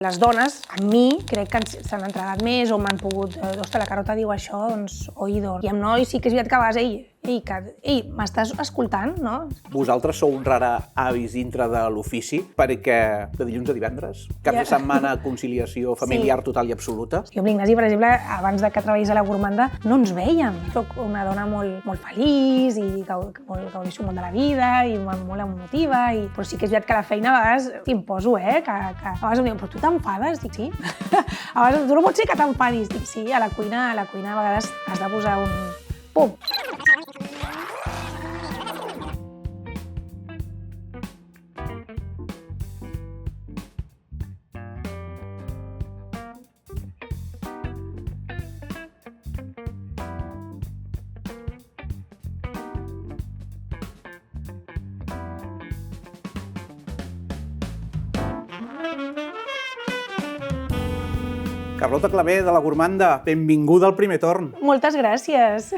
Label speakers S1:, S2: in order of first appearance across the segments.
S1: Les dones, amb mi, crec que s'han entregat més o m'han pogut... Ostres, la Carlota diu això, doncs, oïdo. I amb nois sí que és veritat que a vegades, ei, m'estàs escoltant, no?
S2: Vosaltres sou un rara avis dintre de l'ofici, perquè de dilluns a divendres, cap de setmana conciliació familiar total i absoluta.
S1: Jo amb l'Ignasi, per exemple, abans que treballés a la Gourmanda, no ens vèiem. Soc una dona molt feliç i gaudeixo molt de la vida i molt emotiva, però sí que és veritat que a la feina a vegades t'imposo, que a vegades em diuen, però tu t'enfades? Dic, sí. A vegades, tu no pots ser que t'enfadis. Dic, sí, a la cuina a vegades has de posar un... Pum!
S2: Carlota Clavé, de la Gourmanda, benvinguda al primer torn.
S1: Moltes gràcies.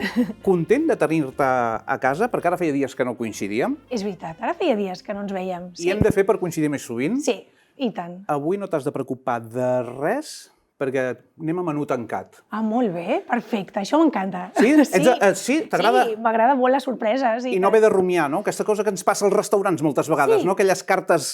S2: Content de tenir-te a casa, perquè ara feia dies que no coincidíem.
S1: És veritat, ara feia dies que no ens vèiem.
S2: I hem de fer per coincidir més sovint.
S1: Sí, i tant.
S2: Avui no t'has de preocupar de res, perquè anem a menú tancat.
S1: Ah, molt bé, perfecte, això m'encanta.
S2: Sí? Sí? T'agrada?
S1: Sí, m'agrada molt les sorpreses.
S2: I no haver de rumiar, no? Aquesta cosa que ens passa als restaurants moltes vegades, no? Aquelles cartes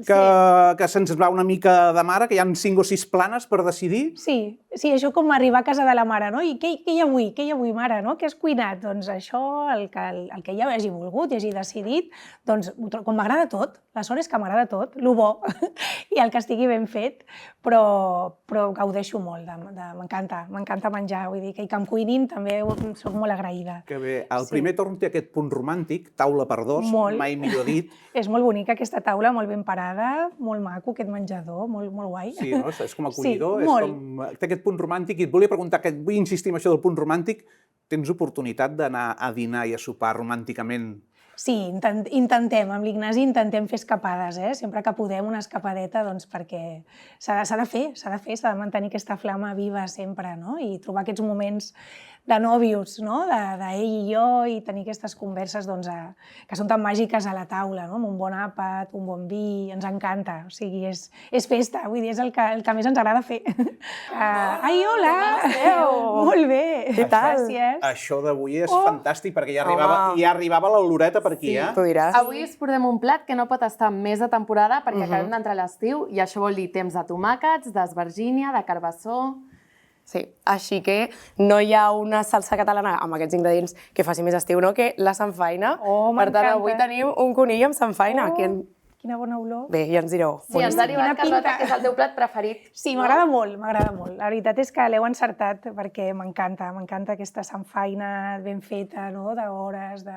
S2: que se'ns va una mica de mare, que hi ha 5 o 6 planes per decidir.
S1: Sí, això com arribar a casa de la mare, no? I què hi ha avui? Què hi ha avui, mare? No? Què has cuinat? Doncs això, el que ella hagi volgut i hagi decidit, doncs, com m'agrada tot, la sort és que m'agrada tot, el bo i el que estigui ben fet, però gaudeixo molt, m'encanta menjar, vull dir que em cuinin també soc molt agraïda.
S2: Que bé, el primer torn té aquest punt romàntic, taula per dos, mai millor dit.
S1: És molt bonica aquesta taula, molt ben parada, molt maco aquest menjador, molt guai.
S2: Sí, no? És com acollidor, té aquest punt romàntic, i et volia preguntar, vull insistir en això del punt romàntic, tens oportunitat d'anar a dinar i a sopar romànticament?
S1: Sí, intentem, amb l'Ignasi intentem fer escapades, sempre que podem una escapadeta, doncs perquè s'ha de fer, s'ha de mantenir aquesta flama viva sempre, no? I trobar aquests moments de nòvios, no? D'ell i jo, i tenir aquestes converses que són tan màgiques a la taula, no? Amb un bon àpat, un bon vi, ens encanta, o sigui, és festa, vull dir, és el que més ens agrada fer. Ai, hola! Molt bé, gràcies.
S2: Això d'avui és fantàstic, perquè ja arribava la oloreta per aquí, eh?
S3: Avui us portem un plat que no pot estar més de temporada perquè acabem d'entrar a l'estiu i això vol dir temps de tomàquets, d'esvergínia, de carbassó...
S4: Sí, així que no hi ha una salsa catalana amb aquests ingredients que faci més estiu, no? Que la samfaina. Per tant, avui tenim un conill amb samfaina.
S1: Quina bona olor.
S4: Bé, ja ens direu.
S3: Sí, ens ha arribat, Carlota, que és el teu plat preferit.
S1: Sí, m'agrada molt. La veritat és que l'heu encertat perquè m'encanta aquesta samfaina ben feta, d'hores, de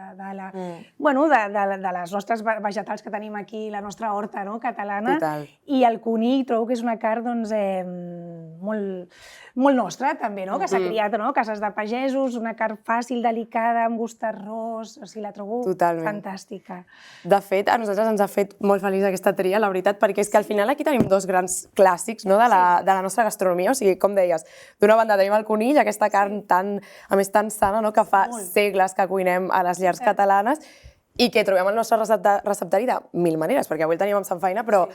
S1: les nostres vegetals que tenim aquí, la nostra horta catalana.
S4: Total.
S1: I el conill trobo que és una carn molt nostra, també, que s'ha criat a cases de pagesos, una carn fàcil, delicada, amb gust arròs, o sigui, la trobo fantàstica.
S4: De fet, a nosaltres ens ha fet molt feliç aquesta tria, la veritat, perquè és que al final aquí tenim dos grans clàssics de la nostra gastronomia, o sigui, com deies, d'una banda tenim el conill, aquesta carn a més tan sana, que fa segles que cuinem a les llars catalanes i que trobem al nostre receptari de mil maneres, perquè avui el tenim amb samfaina, però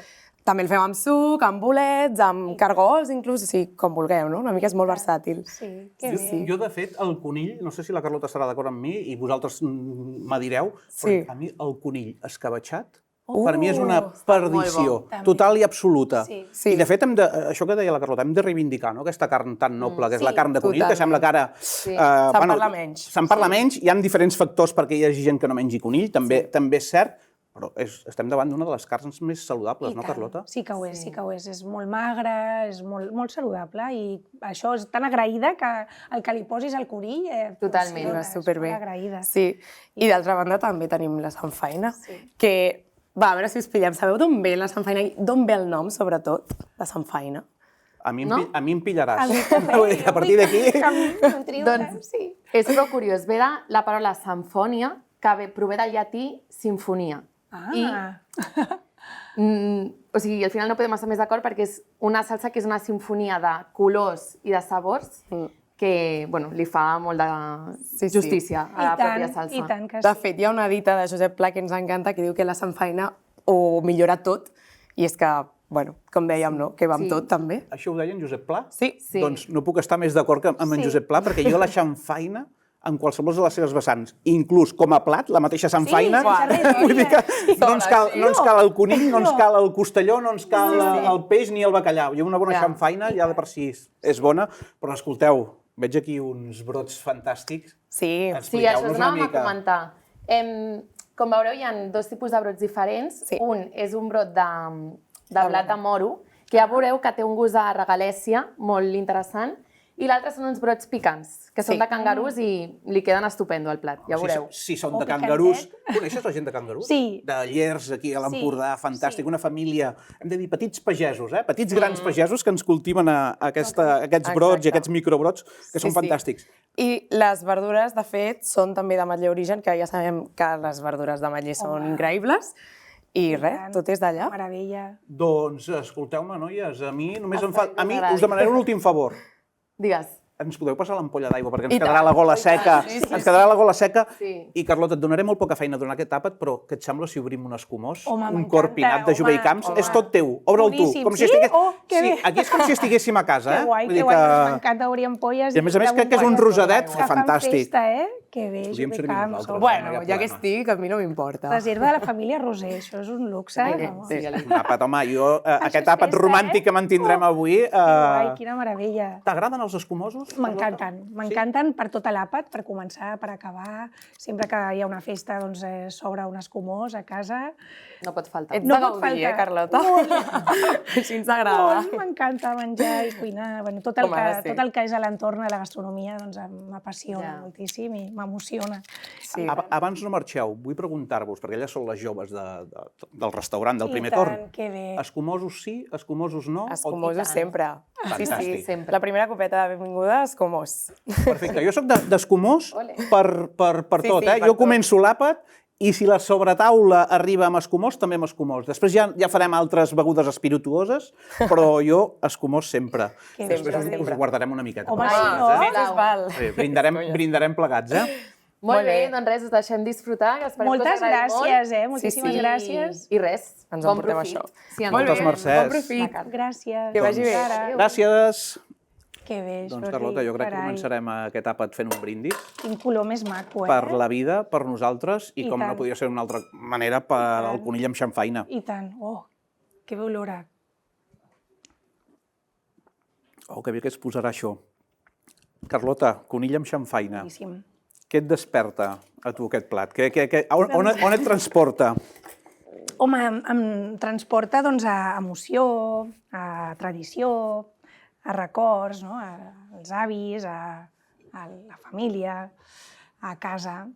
S4: també el fem amb suc, amb bolets, amb cargols, inclús, o sigui, com vulgueu, no? Una mica és molt versàtil.
S1: Sí, que bé.
S2: Jo, de fet, el conill, no sé si la Carlota estarà d'acord amb mi i vosaltres me direu, però a mi el conill escabatxat, per mi és una perdició total i absoluta. I, de fet, això que deia la Carlota, hem de reivindicar aquesta carn tan noble, que és la carn de conill, que sembla que ara...
S4: Se'n parla menys.
S2: Se'n parla menys, hi ha diferents factors perquè hi hagi gent que no mengi conill, també és cert, però estem davant d'una de les carns més saludables, no, Carlota?
S1: Sí que ho és. És molt magre, és molt saludable i això és tan agraïda que el que li posis al conill...
S3: Totalment.
S4: Va superbé.
S1: És molt agraïda.
S4: Sí, i d'altra banda també tenim la samfaina, que... Va, a veure si us pillem. Sabeu d'on ve la samfaina i d'on ve el nom, sobretot, la samfaina?
S2: A mi em pillaràs. A partir d'aquí...
S3: Doncs és prou curiós. Ve de la paraula samfònia, que prové del llatí sinfonia. O sigui, al final no podem estar més d'acord perquè és una salsa que és una sinfonia de colors i de sabors que li fa molt de justícia a la pròpia salsa.
S1: I tant que sí.
S4: De fet, hi ha una dita de Josep Pla que ens encanta que diu que la samfaina ho millora tot i és que bueno, com dèiem, no? Que va amb tot, també.
S2: Això ho deia en Josep Pla?
S4: Sí.
S2: Doncs no puc estar més d'acord amb en Josep Pla, perquè jo la xamfaina en qualsevol de les seves vessants, inclús com a plat, la mateixa xamfaina, vull dir que no ens cal el conill, no ens cal el costelló, no ens cal el peix ni el bacallà. I una bona xamfaina ja de per si és bona, però escolteu, veig aquí uns brots fantàstics.
S3: Sí, això us anàvem a comentar. Com veureu, hi ha dos tipus de brots diferents. Un és un brot de blat de moro, que ja veureu que té un gust de regalèssia molt interessant, i l'altre són uns brots picants, que són de cangarús i li queden estupendo al plat, ja veureu.
S2: Si són de cangarús... Coneixes la gent de cangarús?
S1: Sí.
S2: De Llers, aquí a l'Empordà, fantàstic, una família, hem de dir, petits pagesos, petits grans pagesos que ens cultiven aquests brots i aquests microbrots, que són fantàstics.
S4: I les verdures, de fet, són també d'ametller origen, que ja sabem que les verdures d'ametller són increïbles. I res, tot és d'allà.
S1: Meravella.
S2: Doncs, escolteu-me, noies, a mi només em fa... A mi us demanaré un últim favor.
S3: Digues.
S2: Ens podeu passar l'ampolla d'aigua perquè ens quedarà la gola seca. Ens quedarà la gola seca. I, Carlota, et donaré molt poca feina durant aquest àpat, però què et sembla si obrim un escumós? Un corpinat de Jové i Camps? És tot teu. Obre'l tu.
S1: Sí? Que bé.
S2: Aquí és com si estiguéssim a casa,
S1: Que guai, m'encanta obrir ampolles.
S2: I a més que és un rosadet fantàstic.
S1: Que fan festa, que bé, Jové i Camps.
S4: Bueno, ja que estic, a mi no m'importa.
S1: Reserva de la família Roser, això és un luxe.
S2: Un àpat, home, jo aquest àpat romàntic que mantindrem avui...
S1: Que guai, quina meravella.
S2: T'agraden els escumosos?
S1: M'encanten per tot l'àpat, per començar, per acabar. Sempre que hi ha una festa, doncs s'obre un escumós a casa.
S3: No pot faltar.
S4: Ets de gaudir, Carlota? Així ens agrada.
S1: M'encanta menjar i cuinar. Tot el que és a l'entorn de la gastronomia m'apassiona moltíssim i m'emociona.
S2: Abans no marxeu, vull preguntar-vos, perquè elles són les joves del restaurant, del primer torn. Escumosos sí, escumosos no?
S4: Escumosos sempre.
S2: Fantàstic.
S4: Sempre. La primera copeta de benvinguda, escumós.
S2: Perfecte. Jo soc d'escumós per tot. Jo començo l'àpat i si la sobretaula arriba amb escumós, també amb escumós. Després ja farem altres begudes espirituoses, però jo escumós sempre. Després us guardarem una miqueta.
S1: Home, sí,
S2: no? Brindarem plegats,
S3: Molt bé, doncs res, us deixem disfrutar.
S1: Moltes gràcies, moltíssimes gràcies.
S3: I res,
S4: bon profit.
S2: Moltes mercès.
S4: Bon profit.
S1: Gràcies.
S4: Que vagi bé.
S2: Gràcies.
S1: Que bé,
S2: Doncs, Carlota, jo crec que començarem aquest àpat fent un brindis.
S1: Quin color més maco,
S2: Per la vida, per nosaltres, i com no podia ser d'una altra manera, per al conill amb xamfaina.
S1: I tant. Oh, que bé olora.
S2: Oh, que bé que es posarà això. Carlota, conill amb xamfaina.
S1: Boníssim.
S2: Què et desperta a tu aquest plat? On et transporta?
S1: Home, em transporta a emoció, a tradició, a records, als avis, a la família, a casa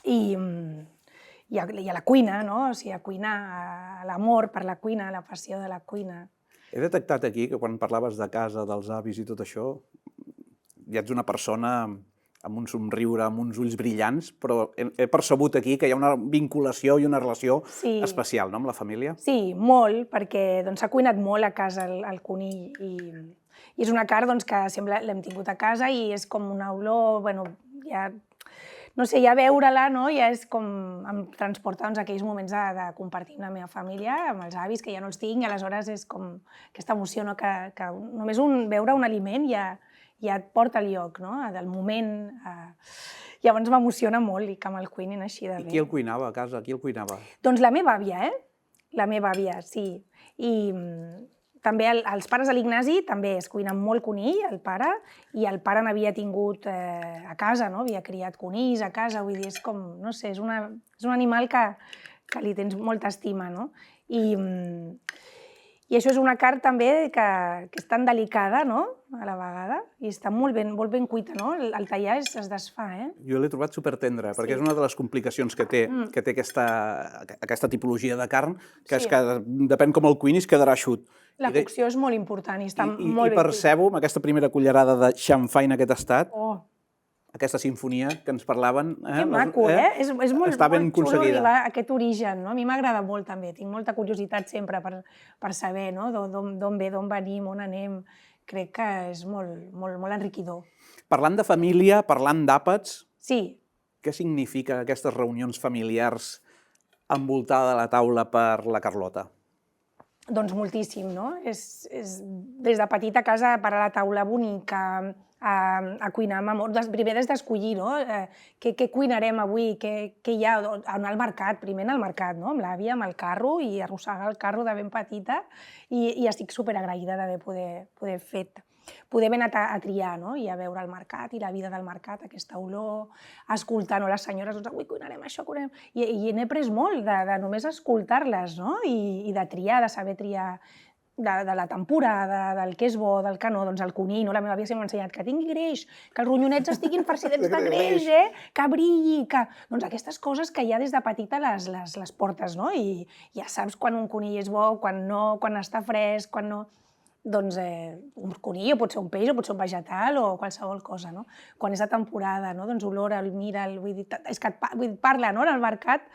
S1: i a la cuina, o sigui, a cuinar, a l'amor per la cuina, la passió de la cuina.
S2: He detectat aquí que quan parlaves de casa, dels avis i tot això, ja ets una persona amb un somriure, amb uns ulls brillants, però he percebut aquí que hi ha una vinculació i una relació especial, no?, amb la família.
S1: Sí, molt, perquè s'ha cuinat molt a casa el conill i és una carn que sempre l'hem tingut a casa i és com una olor, ja veure-la, ja és com em transporta aquells moments de compartir amb la meva família, amb els avis, que ja no els tinc, i aleshores és com aquesta emoció que només veure un aliment ja et porta al lloc, del moment. Llavors m'emociona molt i que me'l cuinin així de bé.
S2: I qui el cuinava a casa? Qui el cuinava?
S1: Doncs la meva àvia, La meva àvia, sí. I també els pares de l'Ignasi també es cuinen molt conill, el pare, i el pare n'havia tingut a casa, havia criat conills a casa, vull dir, és com, no sé, és un animal que li tens molta estima, I això és una carn també que és tan delicada, a la vegada, i està molt ben cuita, El tallar es desfà,
S2: Jo l'he trobat supertendre, perquè és una de les complicacions que té aquesta tipologia de carn, que és que depèn com el cuinis, quedarà eixut.
S1: La cocció és molt important i està molt ben cuit.
S2: I percebo, amb aquesta primera cullerada de xamfaina que t'ha estat, aquesta sinfonia que ens parlaven...
S1: Que maco, És molt xulo arribar a aquest origen, A mi m'agrada molt, també. Tinc molta curiositat sempre per saber d'on ve, d'on venim, on anem. Crec que és molt enriquidor.
S2: Parlant de família, parlant d'àpats...
S1: Sí.
S2: Què significa aquestes reunions familiars envoltada de la taula per la Carlota?
S1: Doncs moltíssim, no? Des de petita casa per a la taula bonica, a cuinar amb amor, primer des d'escollir, no? Què cuinarem avui, què hi ha, anar al mercat, primer anar al mercat, no? Amb l'àvia, amb el carro, i arrossegar el carro de ben petita, i estic superagraïda d'haver poder fet. Poder haver anat a triar, no? I a veure el mercat i la vida del mercat, aquesta olor, escoltar, no? Les senyores, doncs, avui cuinarem això, cuinarem... I n'he après molt de només escoltar-les, no? I de triar, de saber triar de la tempura, del que és bo, del que no, doncs el conill, no? La meva àvia sempre m'ha ensenyat que tingui greix, que els ronyonets estiguin farcidets de greix, que brilli, que... Doncs aquestes coses que ja des de petita les portes, no? I ja saps quan un conill és bo, quan no, quan està fresc, quan no... Doncs un conill, o pot ser un peix, o pot ser un vegetal, o qualsevol cosa, no? Quan és de temporada, no? Doncs olora, el mira, vull dir, és que parla, no?, en el mercat,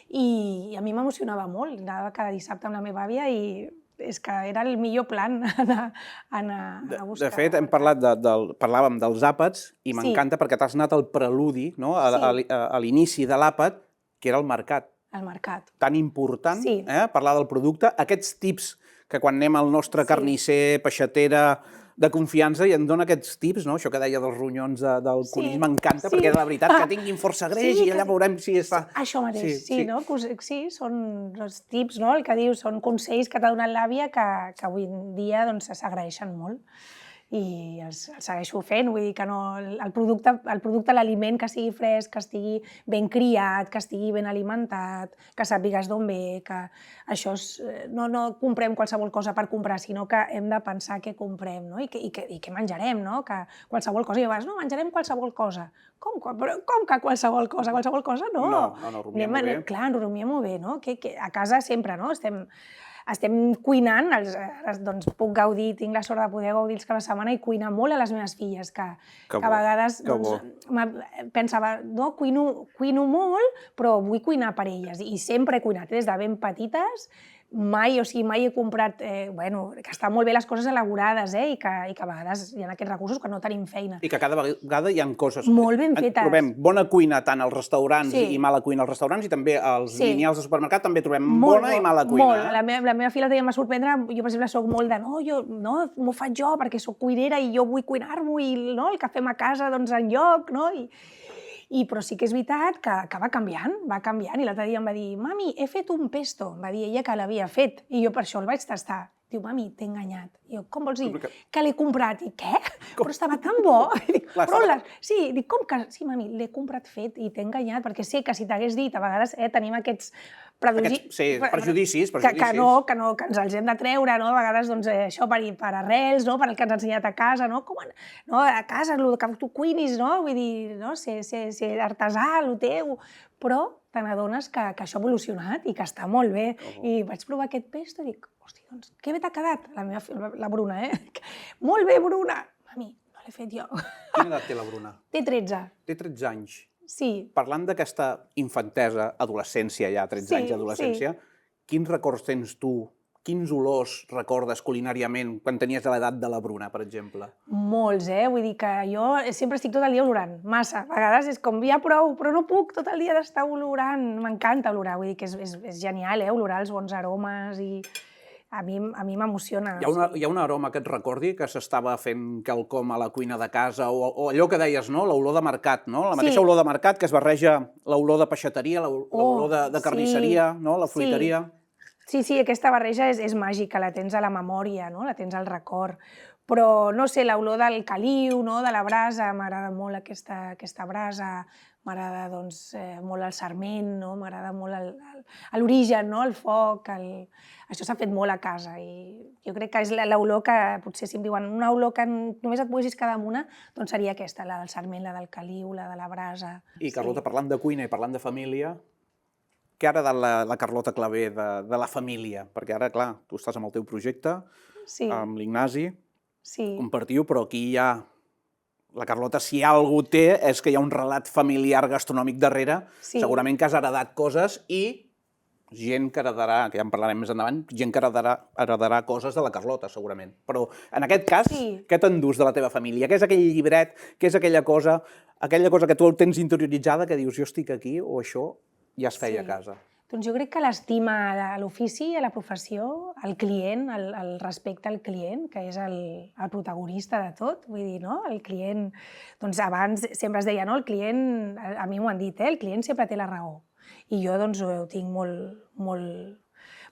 S1: i a mi m'emocionava molt. Anava cada dissabte amb la meva àvia i és que era el millor plan anar a buscar.
S2: De fet, parlàvem dels àpats i m'encanta perquè t'has anat al preludi, no?, a l'inici de l'àpat, que era el mercat.
S1: El mercat.
S2: Tan important, parlar del producte. Aquests tips que quan anem al nostre carnisser, peixatera de confiança i em dona aquests tips, no? Això que deia dels ronyons del conill m'encanta, perquè era la veritat, que tinguin força greix i allà veurem si està...
S1: Això mateix, no? Sí, són els tips, no? El que dius, són consells que t'ha donat l'àvia que avui en dia s'agraeixen molt. I els segueixo fent, vull dir que el producte, l'aliment, que sigui fresc, que estigui ben criat, que estigui ben alimentat, que sàpigues d'on ve, que això no comprem qualsevol cosa per comprar, sinó que hem de pensar què comprem, no? I què menjarem, no? Que qualsevol cosa, i llavors, no, menjarem qualsevol cosa. Com que qualsevol cosa? Qualsevol cosa no.
S2: No, rumiem molt bé.
S1: Clar, ens rumiem molt bé, no? A casa sempre, no? Estem cuinant, doncs puc gaudir, tinc la sort de poder gaudir els caps de setmana i cuinar molt a les meves filles, que a vegades pensava, no, cuino molt, però vull cuinar per elles. I sempre he cuinat, des de ben petites, mai he comprat, que estan molt bé les coses elaborades, i que a vegades hi ha aquests recursos que no tenim feina.
S2: I que cada vegada hi ha coses...
S1: Molt ben fetes.
S2: Trobem bona cuina tant als restaurants i mala cuina als restaurants, i també als lineals de supermercat també trobem bona i mala cuina.
S1: Molt. La meva filla l'altre dia em va sorprendre, jo per exemple soc molt de m'ho faig jo perquè soc cuinera i jo vull cuinar-m'ho i el que fem a casa doncs enlloc, no? Però sí que és veritat que va canviant, i l'altre dia em va dir, mami, he fet un pesto, va dir ella que l'havia fet, i jo per això el vaig tastar. Diu, mami, t'he enganyat. I jo, com vols dir? Que l'he comprat. I què? Però estava tan bo. Sí, dic, com que... Sí, mami, l'he comprat fet i t'he enganyat, perquè sé que si t'hagués dit, a vegades tenim aquests
S2: prejudicis.
S1: Que ens els hem de treure, no? A vegades, doncs, això per arrels, no? Per el que ens ha ensenyat a casa, no? A casa, el que tu cuinis, no? Vull dir, ser artesà, el teu... Però te n'adones que això ha evolucionat i que està molt bé. I vaig provar aquest pesto i dic, hosti, doncs, que bé t'ha quedat? La Bruna, Molt bé, Bruna! Mami, no l'he fet jo.
S2: Quina edat té la Bruna?
S1: Té 13.
S2: Té 13 anys.
S1: Sí.
S2: Parlant d'aquesta infantesa, adolescència ja, 13 anys d'adolescència, quins records tens tu? Quins olors recordes culinàriament quan tenies l'edat de la Bruna, per exemple?
S1: Molts, Vull dir que jo sempre estic tot el dia olorant, massa. A vegades és com, ja prou, però no puc tot el dia d'estar olorant. M'encanta olorar, vull dir que és genial, olorar els bons aromes i a mi m'emociona.
S2: Hi ha un aroma que et recordi que s'estava fent quelcom a la cuina de casa o allò que deies, no? L'olor de mercat, no? La mateixa olor de mercat que es barreja l'olor de peixateria, l'olor de carnisseria, no? La fruiteria.
S1: Sí, aquesta barreja és màgica, la tens a la memòria, no? La tens al record. Però, no sé, l'olor del caliu, no? De la brasa, m'agrada molt aquesta brasa, m'agrada doncs, molt el sarment, no? M'agrada molt l'origen, no? El foc, això s'ha fet molt a casa i jo crec que és l'olor que potser si em diuen una olor que només et poguessis quedar amb una, doncs seria aquesta, la del sarment, la del caliu, la de la brasa.
S2: I Carlota, parlant de cuina i parlant de família, què ha agradat la Carlota Clavé de la família? Perquè ara, clar, tu estàs amb el teu projecte, amb l'Ignasi, compartiu, però aquí hi ha... La Carlota, si algú té, és que hi ha un relat familiar gastronòmic darrere, segurament que has heredat coses i gent que heredarà, que ja en parlarem més endavant, gent que heredarà coses de la Carlota, segurament. Però, en aquest cas, què t'endús de la teva família? Què és aquell llibret? Què és aquella cosa que tu tens interioritzada que dius, jo estic aquí, o això ja es feia a casa?
S1: Doncs jo crec que l'estima a l'ofici, a la professió, al client, el respecte al client, que és el protagonista de tot, vull dir, no? El client, doncs abans sempre es deia, no? El client, a mi m'ho han dit, el client sempre té la raó. I jo doncs ho tinc molt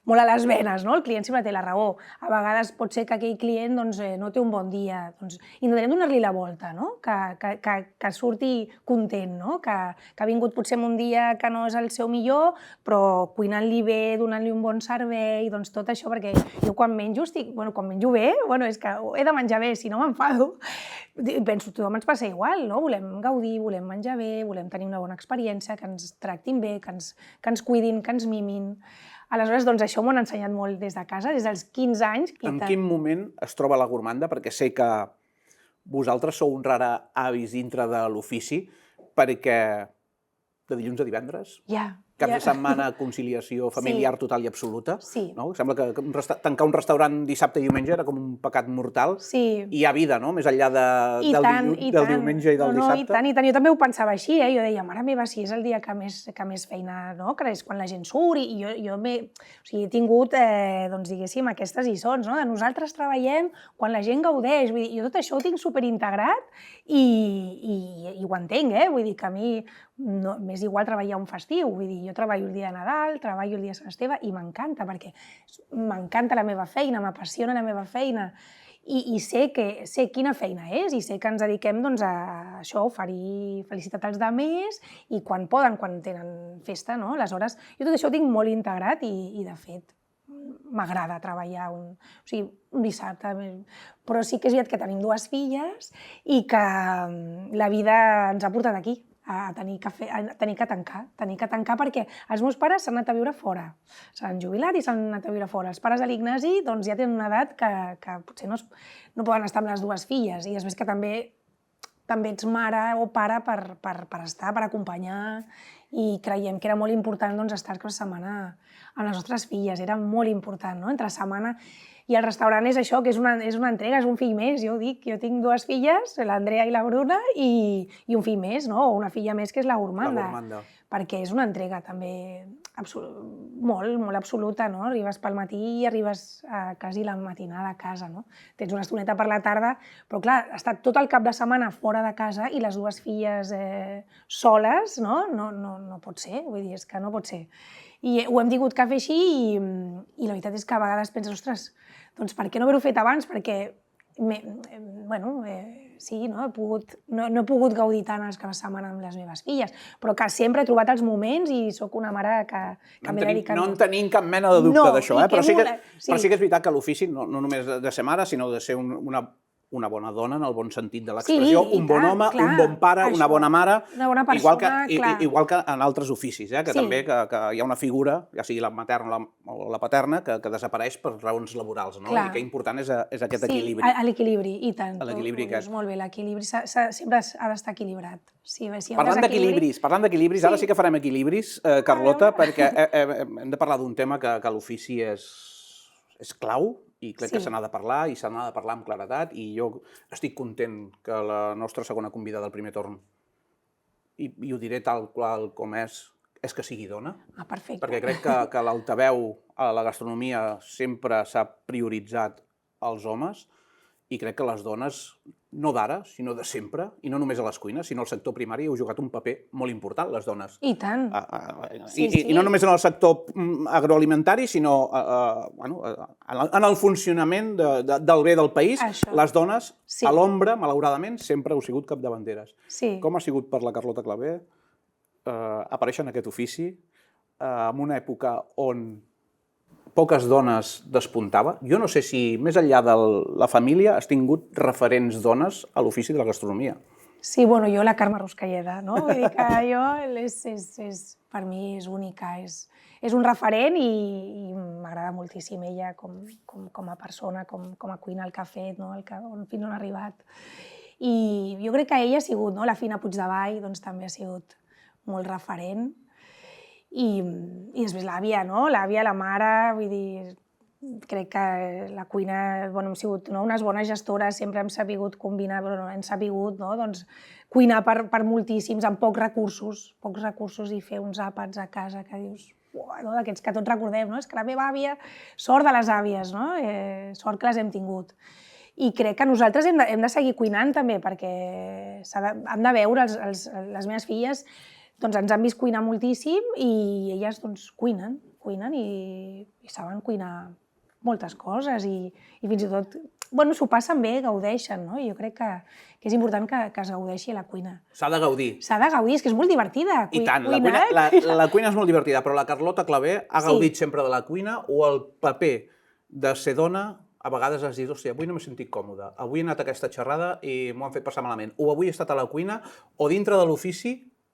S1: a les venes, no? El client sempre té la raó. A vegades pot ser que aquell client doncs, no té un bon dia. Doncs intentem donar-li la volta, no? Que surti content, no? Que ha vingut potser en un dia que no és el seu millor, però cuinant-li bé, donant-li un bon servei, doncs tot això, perquè jo quan menjo quan menjo bé, és que he de menjar bé, si no m'enfado. Penso, tothom ens passa igual, no? Volem gaudir, volem menjar bé, volem tenir una bona experiència, que ens tractin bé, que ens cuidin, que ens mimin. Aleshores, doncs això m'ho han ensenyat molt des de casa, des dels 15 anys.
S2: En quin moment es troba la gormanda? Perquè sé que vosaltres sou un rara avis dintre de l'ofici, perquè de dilluns a divendres, cap de setmana conciliació familiar total i absoluta. Sembla que tancar un restaurant dissabte i diumenge era com un pecat mortal. I hi ha vida, no?, més enllà del diumenge i del dissabte.
S1: I tant. Jo també ho pensava així, jo deia, mare meva, si és el dia que més feina, que és quan la gent surt, i jo he tingut, diguéssim, aquestes lliçons, de nosaltres treballem quan la gent gaudeix, jo tot això ho tinc superintegrat i ho entenc, vull dir que a mi m'és igual treballar un festiu, vull dir, jo treballo el dia de Nadal, treballo el dia de Sant Esteve i m'encanta, perquè m'encanta la meva feina, m'apassiona la meva feina i sé quina feina és i sé que ens dediquem a això, a oferir felicitat als altres i quan poden, quan tenen festa, no? Aleshores, jo tot això ho tinc molt integrat i de fet, m'agrada treballar un dissabte, però sí que és veritat que tenim 2 filles i que la vida ens ha portat aquí, a tenir que tancar perquè els meus pares s'han anat a viure fora, s'han jubilat i s'han anat a viure fora. Els pares de l'Ignasi ja tenen una edat que potser no poden estar amb les 2 filles i després que també ets mare o pare per estar, per acompanyar i creiem que era molt important estar cada setmana amb les nostres filles, era molt important, entre setmana. I el restaurant és això, que és una entrega, és un fill més, jo ho dic. Jo tinc 2 filles, l'Andrea i la Bruna, i un fill més, o una filla més, que és la Gormanda. Perquè és una entrega també molt absoluta, no? Arribes pel matí i arribes quasi la matinada a casa, no? Tens una estoneta per la tarda, però clar, ha estat tot el cap de setmana fora de casa i les 2 filles soles, no? No pot ser, vull dir, és que no pot ser. I ho hem tingut que fer així i la veritat és que a vegades penses, ostres, doncs per què no haver-ho fet abans? Perquè, sí, no he pogut gaudir tant els caps de setmana amb les meves filles, però que sempre he trobat els moments i sóc una mare que m'he dedicat...
S2: No en tenim cap mena de dubte d'això, però sí que és veritat que l'ofici no només de ser mare, sinó de ser una bona dona en el bon sentit de l'expressió, un bon home, un bon pare, una bona mare, igual que en altres oficis, que també hi ha una figura, ja sigui la materna o la paterna, que desapareix per raons laborals, i que important és aquest equilibri.
S1: Sí, l'equilibri, i tant. Molt bé, l'equilibri sempre ha d'estar equilibrat.
S2: Parlant d'equilibris, ara sí que farem equilibris, Carlota, perquè hem de parlar d'un tema que a l'ofici és clau, i crec que se n'ha de parlar, i se n'ha de parlar amb claredat, i jo estic content que la nostra segona convidada del primer torn, i ho diré tal qual com és que sigui dona.
S1: Perfecte.
S2: Perquè crec que l'altaveu a la gastronomia sempre s'ha prioritzat als homes, i crec que les dones, no d'ara, sinó de sempre, i no només a les cuines, sinó al sector primari, heu jugat un paper molt important, les dones.
S1: I tant.
S2: I no només en el sector agroalimentari, sinó en el funcionament del bé del país. Les dones, a l'ombra, malauradament, sempre heu sigut capdavanteres. Com ha sigut per la Carlota Clavé aparèixer en aquest ofici en una època on poques dones despuntava? Jo no sé si, més enllà de la família, has tingut referents dones a l'ofici de la gastronomia.
S1: Sí, jo la Carme Ruscalleda, no? Vull dir que per mi és única, és un referent i m'agrada moltíssim ella com a persona, com a cuina, el que ha fet, fins on ha arribat. I jo crec que ella ha sigut, la Fina Puigdevall també ha sigut molt referent. I després l'àvia, l'àvia, la mare, vull dir, crec que la cuina, hem sigut unes bones gestores, sempre hem sabut combinar, hem sabut cuinar per moltíssims, amb pocs recursos i fer uns àpats a casa que dius... d'aquests que tots recordem, no? És que la meva àvia, sort de les àvies, no? Sort que les hem tingut. I crec que nosaltres hem de seguir cuinant també, perquè han de veure, les meves filles doncs ens han vist cuinar moltíssim i elles doncs cuinen i saben cuinar moltes coses i fins i tot s'ho passen bé, gaudeixen, no? Jo crec que és important que es gaudeixi la cuina.
S2: S'ha de gaudir.
S1: S'ha de gaudir, és que és molt divertida.
S2: I tant, la cuina és molt divertida, però la Carlota Clavé ha gaudit sempre de la cuina o el paper de ser dona a vegades has dit, hòstia, avui no m'he sentit còmode, avui he anat a aquesta xerrada i m'ho han fet passar malament, o avui he estat a la cuina, o dintre de l'ofici,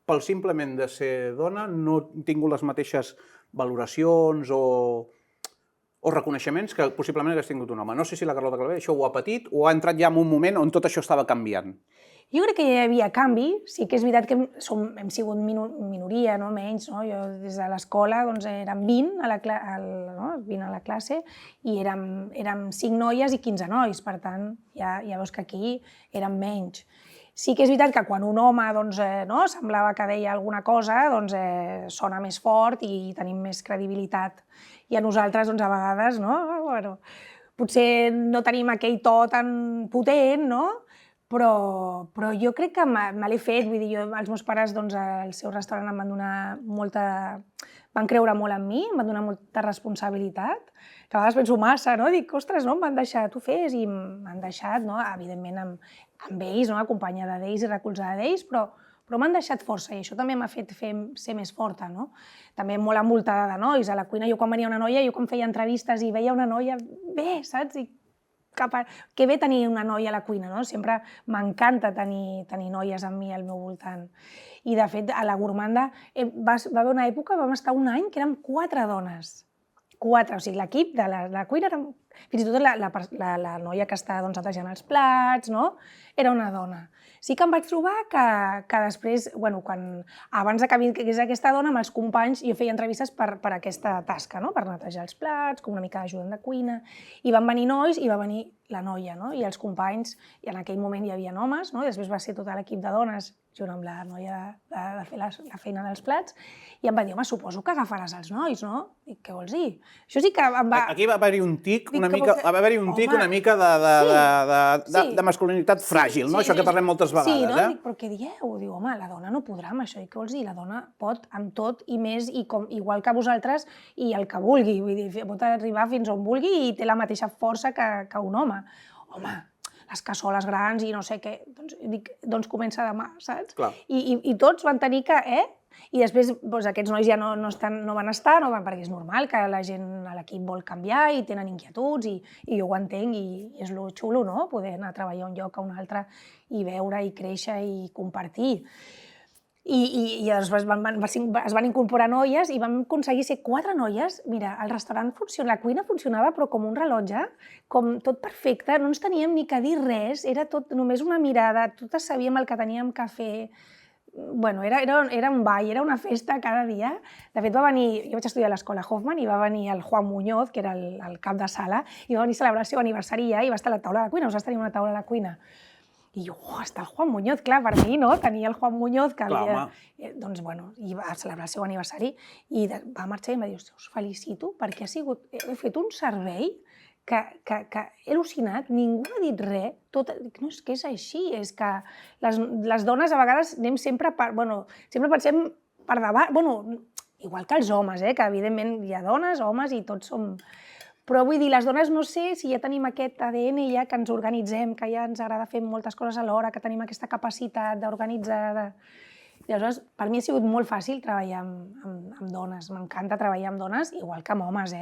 S2: pel simplement de ser dona, no he tingut les mateixes valoracions o reconeixements que possiblement hagués tingut un home. No sé si la Carlota Clavé això ho ha patit o ha entrat ja en un moment on tot això estava canviant.
S1: Jo crec que hi havia canvi, sí que és veritat que hem sigut minoria, no? Menys, no? Jo des de l'escola érem 20 a la classe i érem 5 noies i 15 nois, per tant ja veus que aquí érem menys. Sí que és veritat que quan un home semblava que deia alguna cosa, sona més fort i tenim més credibilitat. I a nosaltres, a vegades, potser no tenim aquell to tan potent, no? Però jo crec que me l'he fet, vull dir, els meus pares al seu restaurant em van donar van creure molt en mi, em van donar molta responsabilitat, que a vegades penso massa, no? Dic, ostres, no, em van deixar, tu fes, i m'han deixat, no? Evidentment amb ells, acompanyada d'ells i recolzada d'ells, però m'han deixat força i això també m'ha fet ser més forta, no? També molt envoltada de nois, a la cuina, jo quan venia una noia, jo quan feia entrevistes i veia una noia bé, saps? I que bé tenir una noia a la cuina, no? Sempre m'encanta tenir noies amb mi al meu voltant. I, de fet, a la Gourmanda va haver una època, vam estar un any, que érem 4 dones. 4, o sigui, l'equip de la cuina, fins i tot la noia que està netejant els plats, no? Era una dona. Sí que em vaig trobar que després, abans que vingués aquesta dona, amb els companys, jo feia entrevistes per aquesta tasca, per netejar els plats, com una mica d'ajudant de cuina, i van venir nois i va venir la noia, i els companys, i en aquell moment hi havia homes, després va ser tot l'equip de dones, junt amb la noia de fer la feina dels plats, i em va dir, home, suposo que agafaràs els nois, no? Dic, què vols dir? Això sí que em va...
S2: Aquí va haver-hi un tic una mica de masculinitat fràgil, no? Això que parlem moltes vegades,
S1: sí, no? Dic, però què dieu? Diu, home, la dona no podrà amb això. I què vols dir? La dona pot amb tot i més, igual que vosaltres, i el que vulgui. Vull dir, pot arribar fins on vulgui i té la mateixa força que un home. Home, les cassoles grans i no sé què, doncs comença demà, saps? I tots van tenir que, I després aquests nois ja no van estar, perquè és normal que la gent a l'equip vol canviar i tenen inquietuds i jo ho entenc i és lo xulo, no? Poder anar a treballar un lloc a un altre i veure i créixer i compartir. I després es van incorporar noies i vam aconseguir ser 4 noies. Mira, el restaurant la cuina funcionava però com un rellotge, com tot perfecte, no ens teníem ni que dir res, era tot només una mirada, totes sabíem el que teníem que fer. Bueno, era un ball, era una festa cada dia. De fet, va venir, jo vaig estudiar a l'escola Hoffman i va venir el Juan Muñoz, que era el cap de sala, i va venir a celebrar el seu aniversari i va estar a la taula de la cuina, nosaltres teníem una taula a la cuina. I jo, està el Juan Muñoz, clar, per mi, no? Tenia el Juan Muñoz que havia... Doncs, i va celebrar el seu aniversari i va marxar i em va dir, us felicito perquè he fet un servei que he al·lucinat, ningú ha dit res, no, és que és així, és que les dones a vegades anem sempre pensem per davant, igual que els homes, que evidentment hi ha dones, homes i tots som... Però vull dir, les dones no sé si ja tenim aquest ADN ja que ens organitzem, que ja ens agrada fer moltes coses alhora, que tenim aquesta capacitat d'organitzar. Llavors, per mi ha sigut molt fàcil treballar amb dones, m'encanta treballar amb dones, igual que amb homes,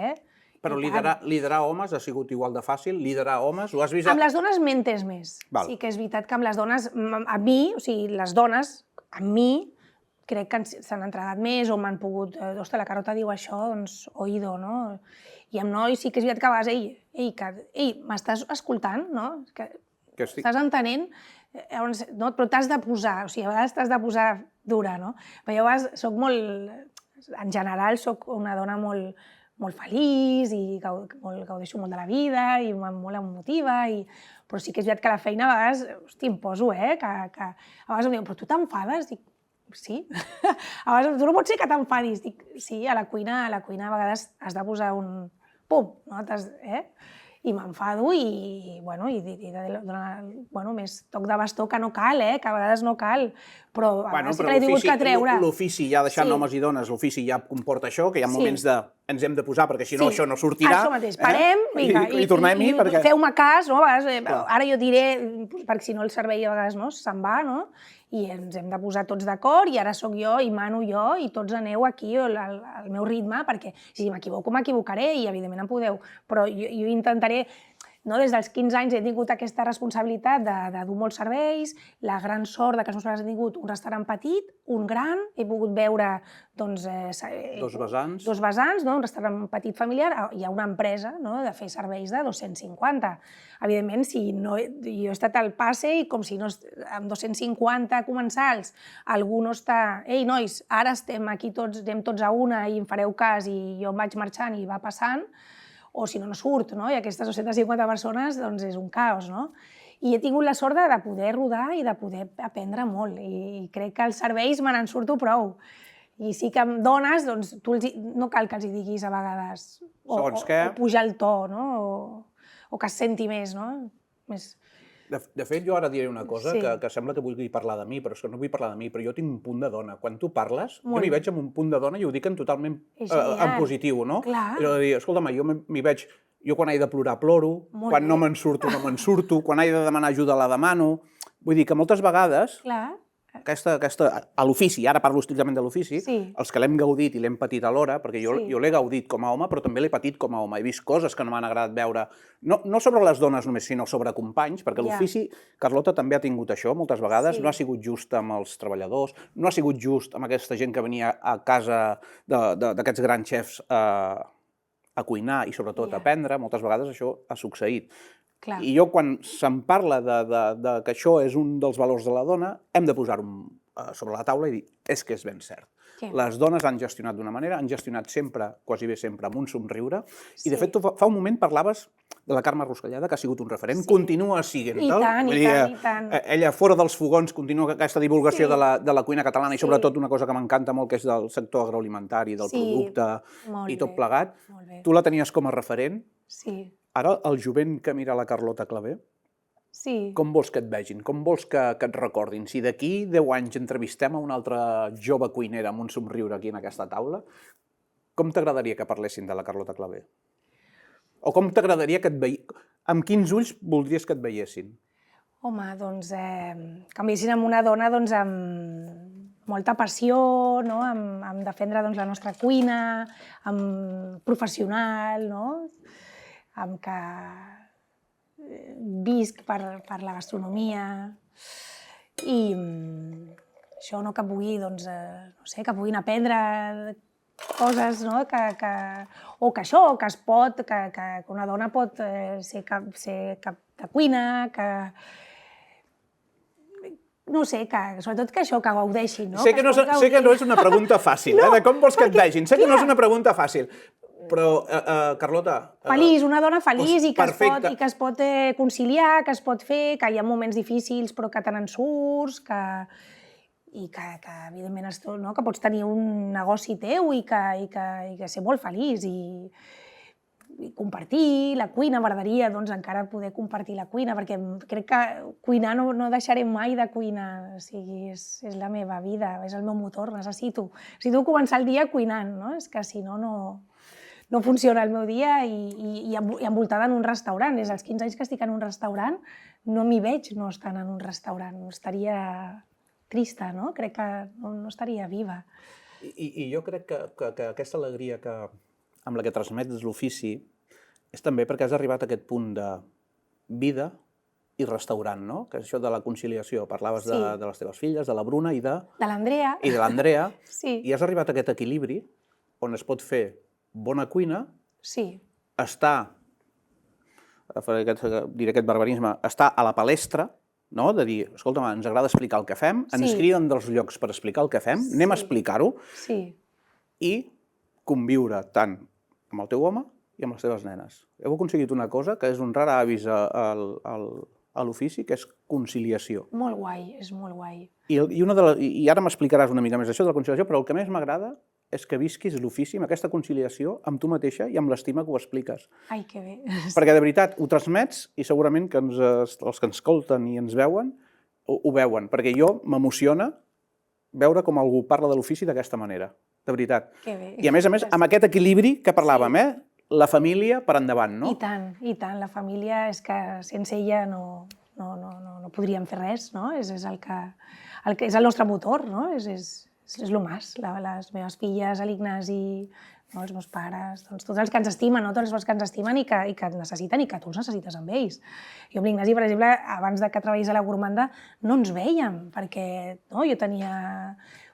S2: Però liderar homes ha sigut igual de fàcil? Liderar homes? Ho has vist?
S1: Amb les dones m'he entès més. Sí que és veritat que amb les dones, a mi, o sigui, les dones, amb mi, crec que s'han entregat més o m'han pogut... Ostres, la Carlota diu això, doncs, oïdo, no? I amb nois sí que és veritat que a vegades, ei, m'estàs escoltant, no? Estàs entenent, però t'has de posar, o sigui, a vegades t'has de posar dura, no? Però jo a vegades soc molt... En general, soc una dona molt feliç i gaudeixo molt de la vida i molt emotiva, però sí que és veritat que a la feina a vegades, hosti, em poso, que a vegades em diuen, però tu t'enfades? Dic, sí. A vegades, tu no pots ser que t'enfadis. Dic, sí, a la cuina a vegades has de posar un pum, no? I m'enfado i donar més toc de bastó, que no cal, que a vegades no cal, però a vegades sí que l'he tingut que treure.
S2: L'ofici, ja deixant homes i dones, l'ofici ja comporta això, que hi ha moments de ens hem de posar, perquè si no això no sortirà.
S1: Això mateix, parem, vinga,
S2: i tornem-hi.
S1: Feu-me cas, no? Ara jo diré, perquè si no el servei a vegades se'n va, no? I ens hem de posar tots d'acord, i ara sóc jo, i mano jo, i tots aneu aquí al meu ritme, perquè si m'equivoco, m'equivocaré, i evidentment em podeu, però jo intentaré. Des dels 15 anys he tingut aquesta responsabilitat de dur molts serveis, la gran sort que els meus pares han tingut un restaurant petit, un gran, he pogut veure dos vessants, un restaurant petit familiar, hi ha una empresa de fer serveis de 250. Evidentment, jo he estat al passe i com si amb 250 comensals algú no està... Ei, nois, ara estem aquí tots, anem tots a una i em fareu cas i jo em vaig marxant i va passant, o si no, no surt, no? I aquestes 250 persones, doncs, és un caos, no? I he tingut la sort de poder rodar i de poder aprendre molt, i crec que els serveis me n'en surto prou. I sí que amb dones, doncs, no cal que els hi diguis a vegades, o pujar el to, no? O que es senti més, no?
S2: De fet, jo ara diré una cosa que sembla que vulgui parlar de mi, però és que no vull parlar de mi, però jo tinc un punt de dona. Quan tu parles, jo m'hi veig amb un punt de dona i ho dic totalment en positiu, no? És a dir, escolta'm, jo m'hi veig... Jo quan he de plorar, ploro, quan no me'n surto, no me'n surto, quan he de demanar ajuda, la demano... Vull dir que moltes vegades... a l'ofici, ara parlo estrictament de l'ofici, els que l'hem gaudit i l'hem patit alhora, perquè jo l'he gaudit com a home, però també l'he patit com a home. He vist coses que no m'han agradat veure, no sobre les dones només, sinó sobre companys, perquè l'ofici, Carlota, també ha tingut això moltes vegades, no ha sigut just amb els treballadors, no ha sigut just amb aquesta gent que venia a casa d'aquests grans xefs a cuinar i sobretot a aprendre, moltes vegades això ha succeït. I jo, quan se'm parla que això és un dels valors de la dona, hem de posar-ho sobre la taula i dir, és que és ben cert. Les dones han gestionat d'una manera, han gestionat sempre, quasi bé sempre, amb un somriure, i de fet tu fa un moment parlaves de la Carme Ruscalleda, que ha sigut un referent, continua sent-ho.
S1: I tant.
S2: Ella, fora dels fogons, continua aquesta divulgació de la cuina catalana i sobretot una cosa que m'encanta molt, que és del sector agroalimentari, del producte i tot plegat. Tu la tenies com a referent.
S1: Sí.
S2: Ara, el jovent que mira la Carlota Clavé, com vols que et vegin? Com vols que et recordin? Si d'aquí 10 anys entrevistem a una altra jove cuinera amb un somriure aquí en aquesta taula, com t'agradaria que parlessin de la Carlota Clavé? O com t'agradaria que et veiessin? Amb quins ulls voldries que et veiessin?
S1: Home, doncs, que em veiessin amb una dona amb molta passió, amb defendre la nostra cuina, amb professional, amb que visc per la gastronomia i això, que puguin aprendre coses, o que això, que una dona pot ser cap de cuina, no sé, sobretot que això, que gaudeixin.
S2: Sé que no és una pregunta fàcil, de com vols que et vegin. Sé que no és una pregunta fàcil. Però, Carlota...
S1: Feliç, una dona feliç i que es pot conciliar, que es pot fer, que hi ha moments difícils però que te n'en surts, i que evidentment que pots tenir un negoci teu i que ser molt feliç i compartir la cuina. M'agradaria encara poder compartir la cuina, perquè crec que cuinar no deixaré mai de cuinar, o sigui, és la meva vida, és el meu motor, necessito començar el dia cuinant, és que si no funciona el meu dia i envoltada en un restaurant. Des dels 15 anys que estic en un restaurant, no m'hi veig no estant en un restaurant. Estaria trista, no? Crec que no estaria viva.
S2: I jo crec que aquesta alegria amb la que transmets l'ofici és també perquè has arribat a aquest punt de vida i restaurant, no? Que és això de la conciliació. Parlaves de les teves filles, de la Bruna i de...
S1: De l'Andrea.
S2: I de l'Andrea. I has arribat a aquest equilibri on es pot fer bona cuina, diré aquest barbarisme, està a la palestra, de dir, escolta'm, ens agrada explicar el que fem, ens criden dels llocs per explicar el que fem, anem a explicar-ho, i conviure tant amb el teu home i amb les teves nenes. Heu aconseguit una cosa que és un rar avis al a l'ofici, que és conciliació.
S1: Molt guai, és molt guai.
S2: I ara m'explicaràs una mica més això de la conciliació, però el que més m'agrada és que visquis l'ofici amb aquesta conciliació amb tu mateixa i amb l'estima que ho expliques.
S1: Ai, que bé.
S2: Perquè de veritat ho transmets i segurament que els que ens escolten i ens veuen ho veuen, perquè jo m'emociona veure com algú parla de l'ofici d'aquesta manera, de veritat.
S1: Que bé.
S2: I a més, amb aquest equilibri que parlàvem, la família per endavant, no?
S1: I tant. La família és que sense ella no podríem fer res, no? És el nostre motor, no? És el més. Les meves filles, l'Ignasi, els meus pares, tots els que ens estimen, tots els que ens estimen i que ens necessiten i que tu els necessites amb ells. Jo amb l'Ignasi, per exemple, abans que treballés a la Gourmanda, no ens vèiem, perquè jo tenia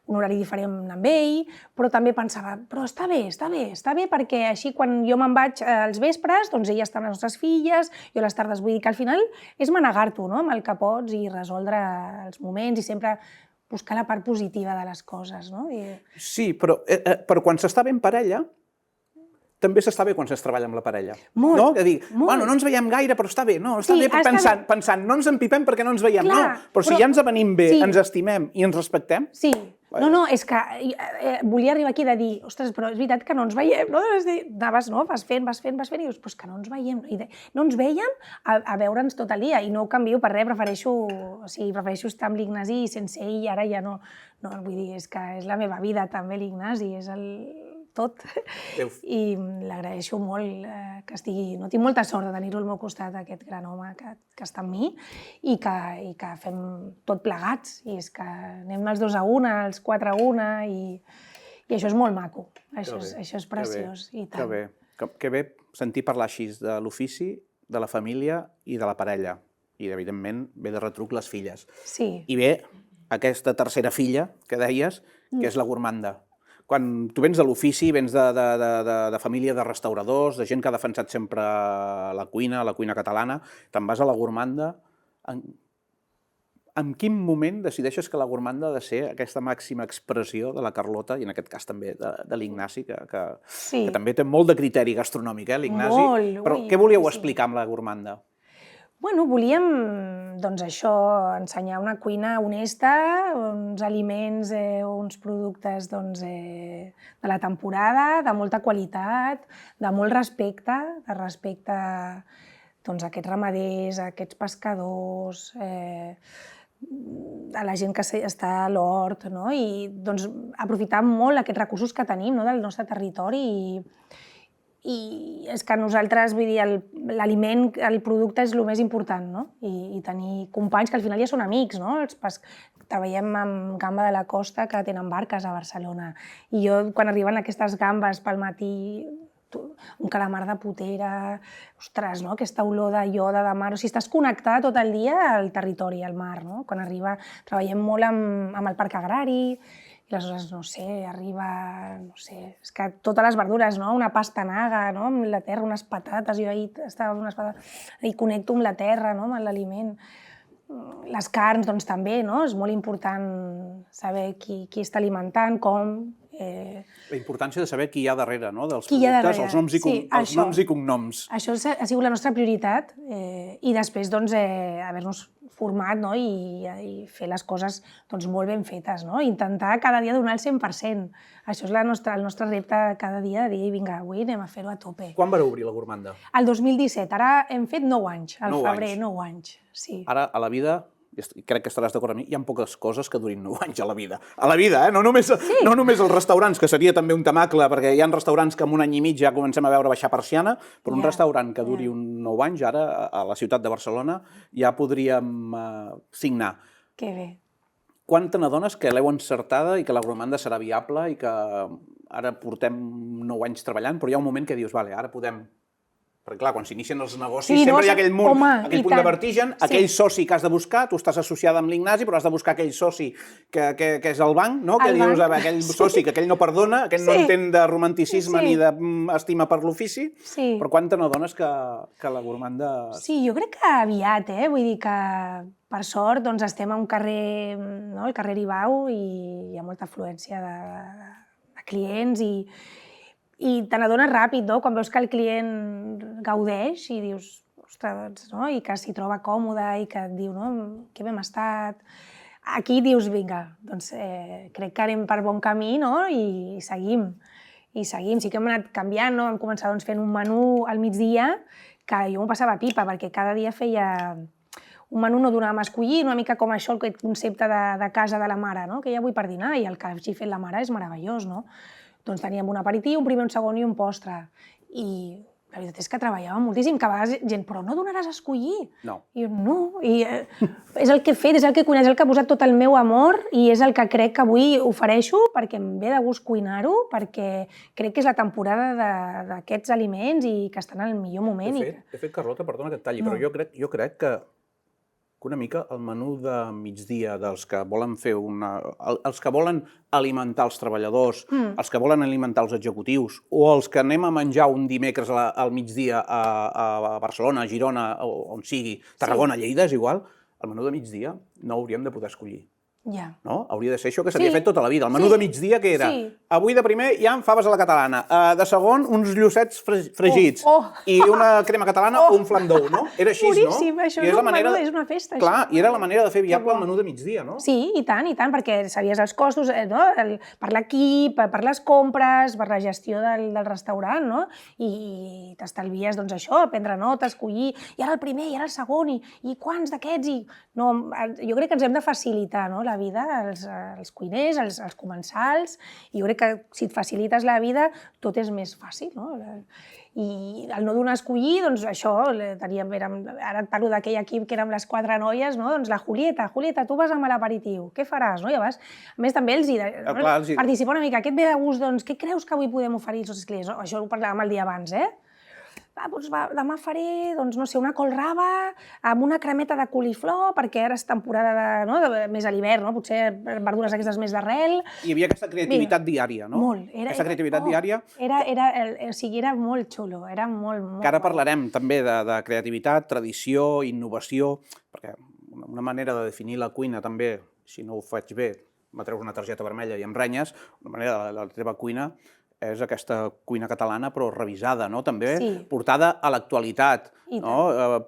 S1: un horari diferent amb ell, però també pensava, però està bé, perquè així quan jo me'n vaig als vespres, doncs ella està amb les nostres filles, jo a les tardes, vull dir que al final és manegar-t'ho, no?, amb el que pots i resoldre els moments i sempre buscar la part positiva de les coses, no?
S2: Sí, però quan s'està bé en parella, també s'està bé quan es treballa amb la parella.
S1: Molt,
S2: no? De dir,
S1: molt.
S2: Bueno, no ens veiem gaire, però està bé. No, està bé pensant, no ens empipem perquè no ens veiem. No, però si ja ens avenim bé, ens estimem i ens respectem...
S1: Sí, no, és que volia arribar aquí de dir, ostres, però és veritat que no ens veiem, no? Anaves, no? Vas fent, i dius, però és que no ens veiem. No ens veiem a veure'ns tot el dia i no ho canvio per res, prefereixo estar amb l'Ignasi i sense ell ara ja no, vull dir, és que és la meva vida també l'Ignasi, és el tot. I l'agraeixo molt que estigui... No tinc molta sort de tenir-ho al meu costat, aquest gran home que està amb mi i que fem tot plegats. I és que anem els 2 a 1, els 4 a 1 i això és molt maco. Això és preciós.
S2: Que bé. Que bé sentir parlar així de l'ofici, de la família i de la parella. I, evidentment, ve de retruc les filles.
S1: Sí.
S2: I ve aquesta tercera filla que deies, que és la Gourmanda. Quan tu vens de l'ofici, vens de família de restauradors, de gent que ha defensat sempre la cuina catalana, te'n vas a la Gourmanda. En quin moment decideixes que la Gourmanda ha de ser aquesta màxima expressió de la Carlota, i en aquest cas també de l'Ignasi, que també té molt de criteri gastronòmic, l'Ignasi.
S1: Molt.
S2: Però què volíeu explicar amb la Gourmanda?
S1: Bueno, volíem, doncs això, ensenyar una cuina honesta, uns aliments, uns productes de la temporada, de molta qualitat, de molt respecte, de respecte a aquests ramaders, a aquests pescadors, a la gent que està a l'hort, i aprofitar molt aquests recursos que tenim del nostre territori i és que nosaltres, vull dir, l'aliment, el producte és el més important, no? I tenir companys que al final ja són amics, no? Treballem amb Gamba de la Costa, que tenen barques a Barcelona, i jo, quan arriben aquestes gambes pel matí, un calamar de potera, ostres, no? Aquesta olor de ioda, de mar, o sigui, estàs connectat tot el dia al territori, al mar, no? Quan arriba, treballem molt amb el parc agrari, i aleshores, no sé, arriba, és que totes les verdures, no? Una pastanaga, no? Amb la terra, unes patates, jo ahir estava amb unes patates, i connecto amb la terra, no? Amb l'aliment. Les carns, doncs també, no? És molt important saber qui està alimentant, com...
S2: La importància de saber qui hi ha darrere, no? Dels productes, els noms i cognoms.
S1: Això ha sigut la nostra prioritat i després, doncs, haver-nos format i fer les coses molt ben fetes, no? Intentar cada dia donar el 100%. Això és el nostre repte cada dia, de dir, vinga, avui anem a fer-ho a tope.
S2: Quan vareu obrir la Gourmanda?
S1: El 2017. Ara hem fet 9 anys, al febrer, 9 anys.
S2: Ara, a la vida, crec que estaràs d'acord amb mi, hi ha poques coses que durin 9 anys a la vida. A la vida, no només els restaurants, que seria també un temacle, perquè hi ha restaurants que en un any i mig ja comencem a veure baixar persiana, però un restaurant que duri 9 anys, ara, a la ciutat de Barcelona, ja podríem signar.
S1: Que bé.
S2: Quan te n'adones que l'heu encertada i que la Gourmanda serà viable i que ara portem 9 anys treballant, però hi ha un moment que dius, vale, ara podem... Perquè, clar, quan s'inicien els negocis sempre hi ha aquell punt de vertigen, aquell soci que has de buscar, tu estàs associada amb l'Ignasi, però has de buscar aquell soci que és el banc, no? Que dius, aquell soci que aquell no perdona, aquell no entén de romanticisme ni d'estima per l'ofici, però quan te n'adones que la Gourmanda...
S1: Sí, jo crec que aviat, vull dir que per sort estem a un carrer, el carrer Ibau, i hi ha molta afluència de clients i te n'adones ràpid, no? Quan veus que el client gaudeix i dius, ostres, no? I que s'hi troba còmode i que et diu, no? Que bé hem estat. Aquí dius, vinga, doncs crec que anem per bon camí, no? I seguim. I seguim. Sí que hem anat canviant, no? Vam començar doncs, fent un menú al migdia que jo m'ho passava pipa, perquè cada dia feia... Un menú no donàvem a escollir, una mica com això, aquest concepte de casa de la mare, no? Que ja vull per dinar, i el que hagi fet la mare és meravellós, no? Doncs teníem un aperitiu, un primer, un segon i un postre. I la veritat és que treballàvem moltíssim, que a vegades gent, però no donaràs a escollir?
S2: No.
S1: I jo, no. I és el que he fet, és el que he cuinat, és el que ha posat tot el meu amor i és el que crec que avui ofereixo perquè em ve de gust cuinar-ho, perquè crec que és la temporada d'aquests aliments i que estan al millor moment.
S2: De fet, Carlota, perdona que et talli, però jo crec que una mica el menú de migdia dels que volen fer els que volen alimentar els treballadors, els que volen alimentar els executius, o els que anem a menjar un dimecres al migdia a Barcelona, a Girona, on sigui, Tarragona, Lleida, és igual, el menú de migdia no hauríem de poder escollir.
S1: Ja.
S2: No? Hauria de ser això que s'havia fet tota la vida. El menú de migdia, què era? Avui de primer hi ha faves a la catalana, de segon uns llossets fregits i una crema catalana o un flam d'ou, no? Era així, no?
S1: Boníssim, això és un menú, és una festa.
S2: Clar, i era la manera de fer viable el menú de migdia, no?
S1: Sí, i tant, perquè sabies els costos, no? Per l'equip, per les compres, per la gestió del restaurant, no? I t'estalvies, doncs, això, prendre notes, escollir, i ara el primer, i ara el segon, i quants d'aquests, no, jo crec que ens hem de facilitar, no?, la vida, els cuiners, els comensals, i jo crec que si et facilites la vida tot és més fàcil, no? I el no donar a escollir, doncs això, ara et parlo d'aquell equip que érem les 4 noies, no? Doncs la Julieta, tu vas amb l'aperitiu, què faràs? No? I a més també els participa una mica, què et ve de gust, doncs, què creus que avui podem oferir als nostres clients? Això ho parlàvem el dia abans, doncs demà faré, doncs, no sé, una colraba amb una cremeta de coliflor, perquè ara és temporada més a l'hivern, no? Potser verdures aquestes més d'arrel.
S2: Hi havia aquesta creativitat diària, no?
S1: Molt.
S2: Aquesta creativitat diària.
S1: Era molt xulo, era molt...
S2: Que ara parlarem també de creativitat, tradició, innovació, perquè una manera de definir la cuina també, si no ho faig bé, m'atreus una targeta vermella i em renyes, una manera de la teva cuina és aquesta cuina catalana, però revisada, no? També portada a l'actualitat.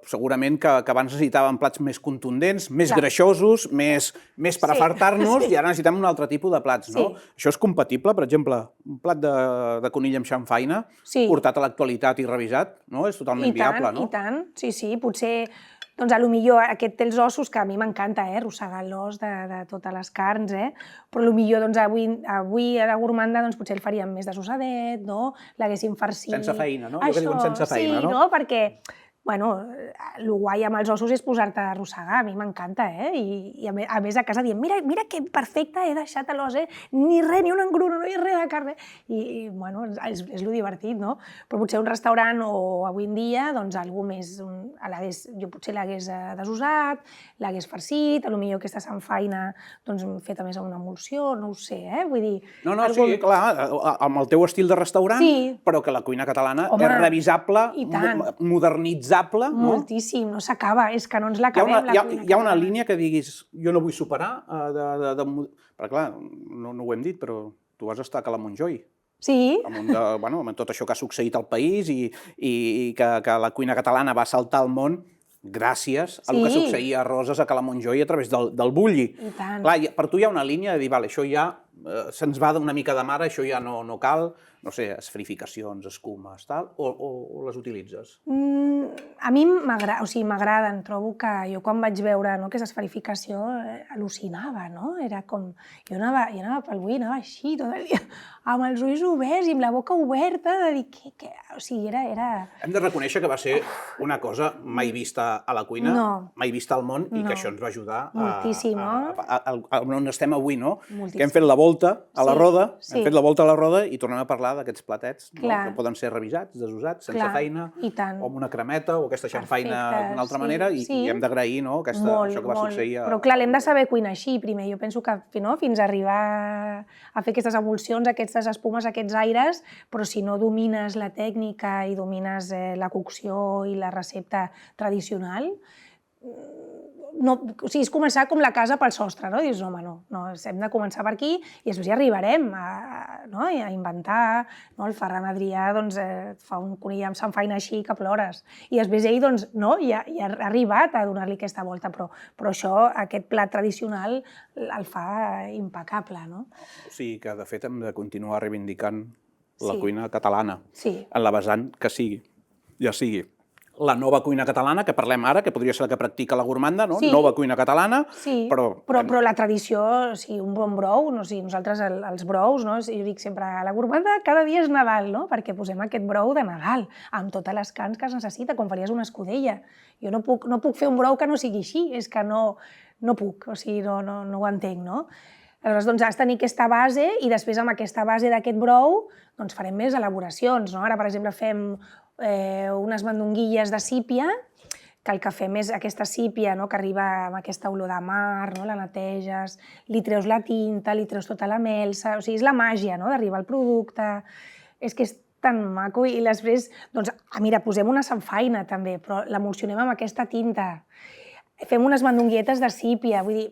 S2: Segurament que abans necessitàvem plats més contundents, més greixosos, més per afartar-nos, i ara necessitem un altre tipus de plats, no? Això és compatible, per exemple, un plat de conill amb xamfaina, portat a l'actualitat i revisat, no? És totalment viable, no?
S1: I tant, sí, potser... Doncs potser aquest té els ossos, que a mi m'encanta, arrossegar l'os de totes les carns, però potser avui a la gourmanda potser el faríem més desossadet, l'haguéssim farcit...
S2: Sense feina, no? Jo que diuen sense feina, no?
S1: Sí, no? Perquè, el guai amb els ossos és posar-te a arrossegar, a mi m'encanta, I a més a casa diem, mira que perfecte, he deixat l'os, ni res, ni un engruno, no hi ha res de carn, i és lo divertit, no? Però potser un restaurant o avui en dia, doncs, algú més, jo potser l'hagués desossat, l'hagués farcit, potser aquesta samfaina feta més amb una emulsió, no ho sé, vull dir...
S2: No, sí, clar, amb el teu estil de restaurant, però que la cuina catalana és revisable, modernitzable.
S1: Moltíssim, no s'acaba, és que no ens l'acabem.
S2: Hi ha una línia que diguis, jo no vull superar, perquè clar, no ho hem dit, però tu vas estar a Cala Montjoi.
S1: Sí.
S2: Amb tot això que ha succeït al país i que la cuina catalana va saltar al món gràcies al que succeïa a Roses a Cala Montjoi a través del bulli.
S1: I tant.
S2: Clar, per tu hi ha una línia de dir, això ja se'ns va una mica de mare, això ja no cal, no sé, esferificacions, escumes, tal, o les utilitzes?
S1: A mi m'agraden, trobo que jo quan vaig veure aquesta esferificació al·lucinava, no? Era com... Jo anava pel bull, anava així tot el dia, amb els ulls oberts i amb la boca oberta, de dir, què? O sigui, era...
S2: Hem de reconèixer que va ser una cosa mai vista a la cuina, mai vista al món, i que això ens va ajudar
S1: moltíssim,
S2: on estem avui, no?
S1: Moltíssim.
S2: Que hem fet la volta a la roda, i tornem a parlar d'aquests platets, que poden ser revisats, desossats, sense feina, o amb una cremeta, o aquesta xamfaina d'una altra manera, i hem d'agrair això que va succeir.
S1: Però clar, l'hem de saber cuinar així, primer. Jo penso que fins a arribar a fer aquestes emulsions, aquestes espumes, aquests aires, però si no domines la tècnica i domines la cocció i la recepta tradicional, o sigui, és començar com la casa pel sostre, no? Dius, home, no, hem de començar per aquí i després ja arribarem a inventar, no? El Ferran Adrià doncs, fa un conill amb samfaina així que plores. I després ell doncs, no? Ja ha arribat a donar-li aquesta volta, però això, aquest plat tradicional, el fa impecable, no?
S2: O sigui que, de fet, hem de continuar reivindicant la cuina catalana,
S1: sí,
S2: en la vessant que sigui, ja sigui la nova cuina catalana, que parlem ara, que podria ser la que practica la Gourmanda, no?
S1: Sí.
S2: Nova cuina catalana,
S1: sí,
S2: però
S1: la tradició, o sigui, un bon brou, no? O sigui, nosaltres els brous, no? Jo dic sempre, a la Gourmanda cada dia és Nadal, no? Perquè posem aquest brou de Nadal, amb totes les carns que es necessita, com faries una escudella. Jo no puc fer un brou que no sigui així, és que no puc, o sigui, no ho entenc, no? Aleshores, doncs, has de tenir aquesta base i després amb aquesta base d'aquest brou doncs farem més elaboracions, no? Ara, per exemple, fem unes mandonguilles de sípia, que el que fem és aquesta sípia, no? Que arriba amb aquesta olor de mar, no? La neteges, li treus la tinta, li treus tota la melsa, o sigui, és la màgia, no? D'arribar al producte, és que és tan maco i després, doncs, mira, posem una samfaina també, però l'emulsionem amb aquesta tinta, fem unes mandonguetes de sípia, vull dir,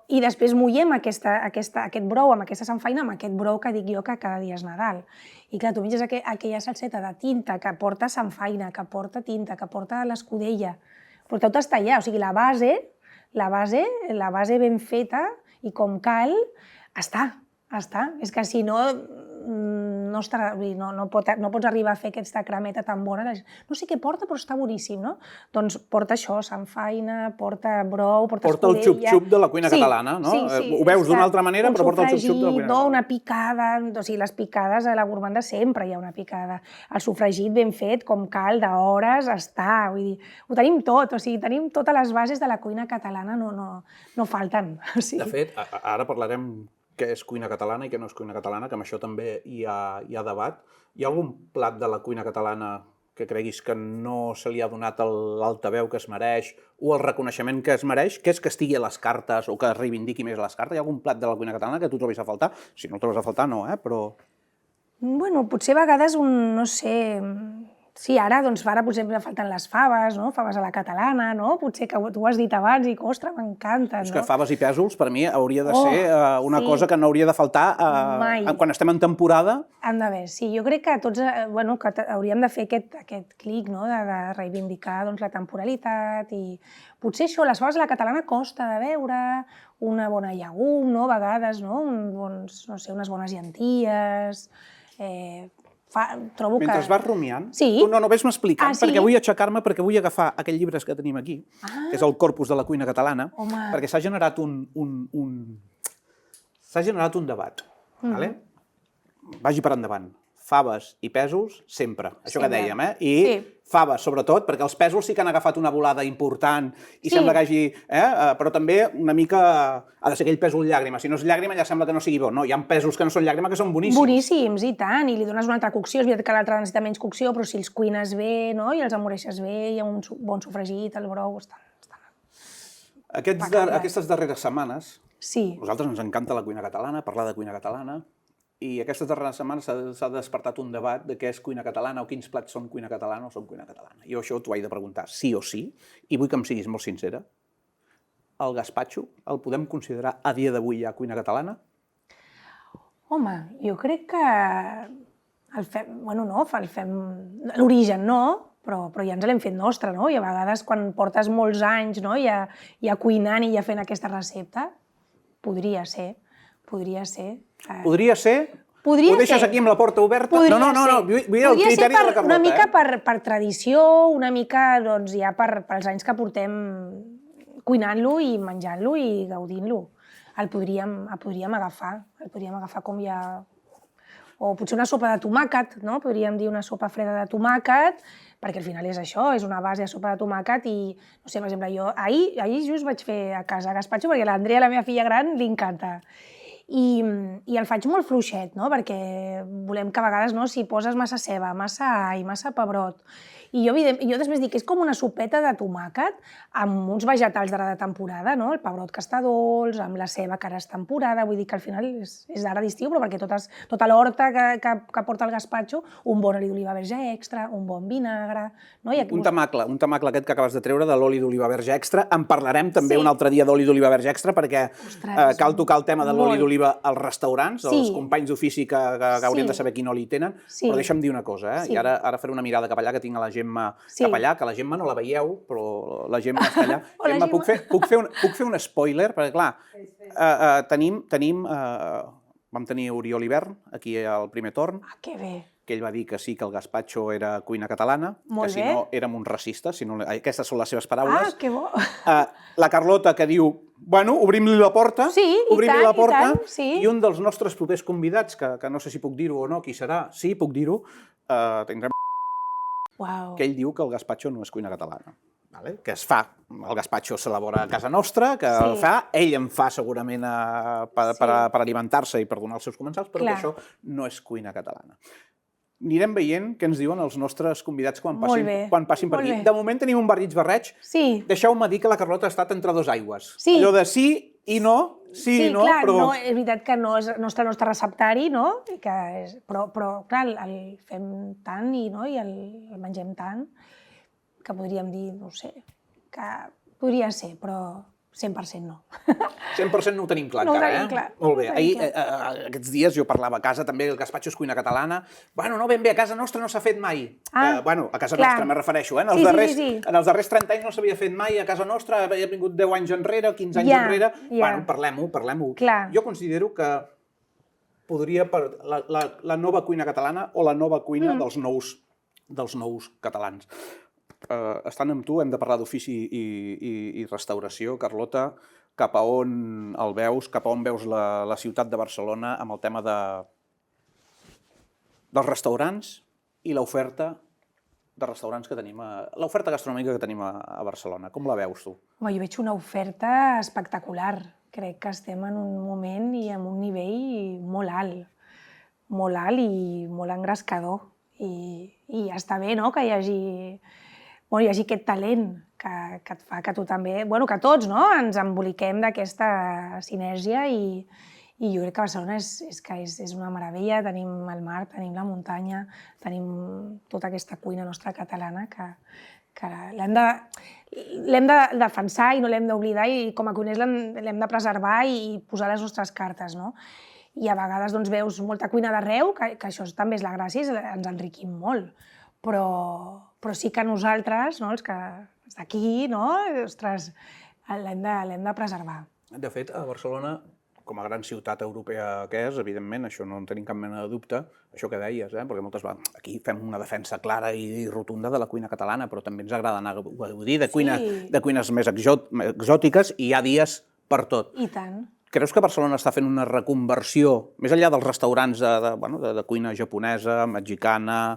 S1: i després mullem aquest brou amb aquesta samfaina, amb aquest brou que dic jo que cada dia és Nadal. I clar, tu menges aquella salseta de tinta que porta samfaina, que porta tinta, que porta l'escudella, però tot està allà, o sigui, la base ben feta i com cal, està. És que si no, no pots arribar a fer aquesta cremeta tan bona. No sé què porta, però està boníssim, no? Doncs porta això, samfaina, porta brou, porta escudella...
S2: Porta el xup-xup de la cuina catalana, no? Ho veus d'una altra manera, però porta el xup-xup de la cuina catalana.
S1: Una picada, o sigui, les picades a la Gourmanda sempre hi ha una picada. El sofregit ben fet, com cal, d'hores, està. Vull dir, ho tenim tot, o sigui, tenim totes les bases de la cuina catalana, no falten.
S2: De fet, ara parlarem què és cuina catalana i què no és cuina catalana, que amb això també hi ha debat. Hi ha algun plat de la cuina catalana que creguis que no se li ha donat l'altaveu que es mereix o el reconeixement que es mereix, que és que estigui a les cartes o que es reivindiqui més a les cartes? Hi ha algun plat de la cuina catalana que tu trobis a faltar? Si no el trobes a faltar, no, però...
S1: Bueno, potser a vegades no sé... Sí, ara potser falten les faves, no? Faves a la catalana, no? Potser que tu ho has dit abans i que, ostres, m'encanten, no?
S2: És que faves i pèsols, per mi, hauria de ser una cosa que no hauria de faltar quan estem en temporada.
S1: Han d'haver, sí. Jo crec que tots que hauríem de fer aquest clic, no? De reivindicar la temporalitat i... Potser això, les faves a la catalana costa de veure, una bona llegum, no? A vegades, no? Unes bones llenties...
S2: Mentre vas rumiant,
S1: tu
S2: no ves-me explicant, perquè vull aixecar-me, perquè vull agafar aquells llibres que tenim aquí, que és el corpus de la cuina catalana, perquè s'ha generat un debat. Vagi per endavant. Faves i pèsols, sempre. Això que dèiem, I faves, sobretot, perquè els pèsols sí que han agafat una volada important i sembla que hagi... Però també una mica ha de ser aquell pèsol llàgrima. Si no és llàgrima ja sembla que no sigui bo. No, hi ha pèsols que no són llàgrima que són boníssims.
S1: Boníssims, i tant. I li dones una altra cocció. És veritat que l'altre necessita menys cocció, però si els cuines bé, no? I els amoreixes bé, hi ha un bon sofregit, el brou...
S2: Aquestes darreres setmanes,
S1: a
S2: nosaltres ens encanta la cuina catalana, parlar de cuina catalana, i aquestes darreres setmanes s'ha despertat un debat de què és cuina catalana o quins plats són cuina catalana o són cuina catalana. Jo això t'ho he de preguntar sí o sí, i vull que em siguis molt sincera. El gazpacho el podem considerar a dia d'avui ja cuina catalana?
S1: Home, jo crec que el fem... L'origen no, però ja ens l'hem fet nostre, no? I a vegades quan portes molts anys ja cuinant i ja fent aquesta recepta, podria ser. Podria ser? Ho deixes aquí amb la porta oberta? No, vull el criteri de la Carlota. Una mica per tradició, una mica ja pels anys que portem cuinant-lo i menjant-lo i gaudint-lo. El podríem agafar com ja... O potser una sopa de tomàquet, no? Podríem dir una sopa freda de tomàquet, perquè al final és això, és una base de sopa de tomàquet i, no sé, per exemple, jo ahir just vaig fer a casa gazpacho perquè l'Andrea, la meva filla gran, li encanta. I el faig molt fluixet, no? Perquè volem que a vegades, no, si poses massa ceba, massa all, massa pebrot, I jo després dic que és com una sopeta de tomàquet amb uns vegetals d'ara de temporada, no? El pebrot que està dolç, amb la ceba que ara és temporada, vull dir que al final és d'ara d'estiu, però perquè tota l'horta que porta el gaspatxo, un bon oli d'oliva verge extra, un bon vinagre...
S2: Un tamacle aquest que acabes de treure de l'oli d'oliva verge extra. En parlarem també un altre dia d'oli d'oliva verge extra perquè cal tocar el tema de l'oli d'oliva als restaurants, els companys d'ofici que haurien de saber quin oli tenen, però deixa'm dir una cosa, i ara faré una mirada cap allà, que tinc a la Gemma cap allà, que la Gemma no la veieu, però la Gemma està allà. Gemma, puc fer un spoiler? Perquè, clar, vam tenir Oriol Hivern aquí al primer torn.
S1: Ah, que bé.
S2: Que ell va dir que sí, que el gaspatxo era cuina catalana, que si no érem uns racistes, aquestes són les seves paraules.
S1: Ah, que bo.
S2: La Carlota que diu, bueno, obrim-li la porta, i un dels nostres propers convidats, que no sé si puc dir-ho o no, qui serà, sí, puc dir-ho, tindrem que ell diu que el gaspatxo no és cuina catalana. Que es fa, el gaspatxo s'elabora a casa nostra, que el fa, ell en fa segurament per alimentar-se i per donar els seus comensals, però que això no és cuina catalana. Anirem veient què ens diuen els nostres convidats quan passin per aquí. De moment tenim un barrig-barreig. Deixeu-me dir que la Carlota ha estat entre dos aigües. Allò de sí i no, però...
S1: És veritat que no és el nostre receptari, però clar, el fem tant i el mengem tant que podríem dir, no sé, que podria ser, però 100% no.
S2: 100% no ho tenim clar encara, eh? Molt bé. Aquests dies jo parlava a casa també, el gaspatxo és cuina catalana. Bueno, no, ben bé, a casa nostra no s'ha fet mai. Bueno, a casa nostra me refereixo, en els darrers 30 anys no s'havia fet mai, a casa nostra havia vingut 10 anys enrere, 15 anys enrere. Bueno, parlem-ho. Jo considero que podria la nova cuina catalana o la nova cuina dels nous catalans. Estant amb tu hem de parlar d'ofici i restauració. Carlota, cap a on el veus, cap a on veus la ciutat de Barcelona amb el tema dels restaurants i l'oferta de restaurants que tenim, l'oferta gastronòmica que tenim a Barcelona? Com la veus tu?
S1: Jo veig una oferta espectacular. Crec que estem en un moment i en un nivell molt alt i molt engrescador. I ja està bé, no?, que hi hagi aquest talent que et fa que tu també, que tots ens emboliquem d'aquesta sinergia i jo crec que Barcelona és una meravella. Tenim el mar, tenim la muntanya, tenim tota aquesta cuina nostra catalana que l'hem de defensar i no l'hem d'oblidar i com a cuiners l'hem de preservar i posar les nostres cartes, no? I a vegades veus molta cuina d'arreu, que això també és la gràcia, ens enriquim molt, però sí que nosaltres, els que d'aquí, ostres, l'hem de preservar.
S2: De fet, a Barcelona, com a gran ciutat europea que és, evidentment, això no en tenim cap mena de dubte, això que deies, perquè moltes vegades aquí fem una defensa clara i rotunda de la cuina catalana, però també ens agrada anar a gaudir de cuines més exòtiques i hi ha dies per tot.
S1: I tant.
S2: Creus que Barcelona està fent una reconversió, més enllà dels restaurants de cuina japonesa, mexicana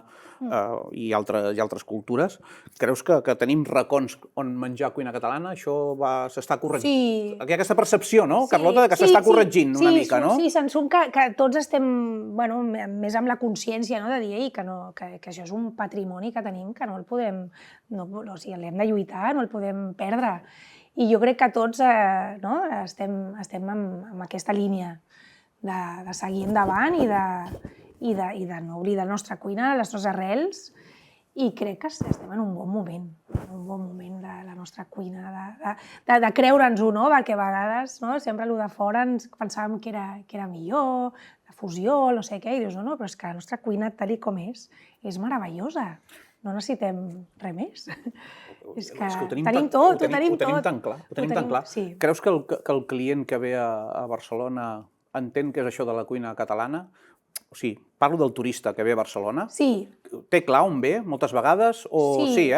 S2: i altres cultures, creus que tenim racons on menjar cuina catalana? Això s'està corregint? Sí. Hi ha aquesta percepció, no, Carlota, que s'està corregint una mica, no?
S1: Sí, se'n surt que tots estem més amb la consciència de dir que això és un patrimoni que tenim, que no el podem, l'hem de lluitar, no el podem perdre. I jo crec que tots estem en aquesta línia de seguir endavant i de no oblidar la nostra cuina, les nostres arrels, i crec que estem en un bon moment de la nostra cuina, de creure'ns-ho, perquè a vegades sempre el de fora ens pensàvem que era millor, la fusió, no sé què, i dius, no, però és que la nostra cuina, tal com és meravellosa. No necessitem res més. És que tenim tot, ho tenim tot.
S2: Ho tenim tan clar. Creus que el client que ve a Barcelona entén què és això de la cuina catalana? O sigui, parlo del turista que ve a Barcelona.
S1: Sí.
S2: Té clar on ve, moltes vegades? Sí,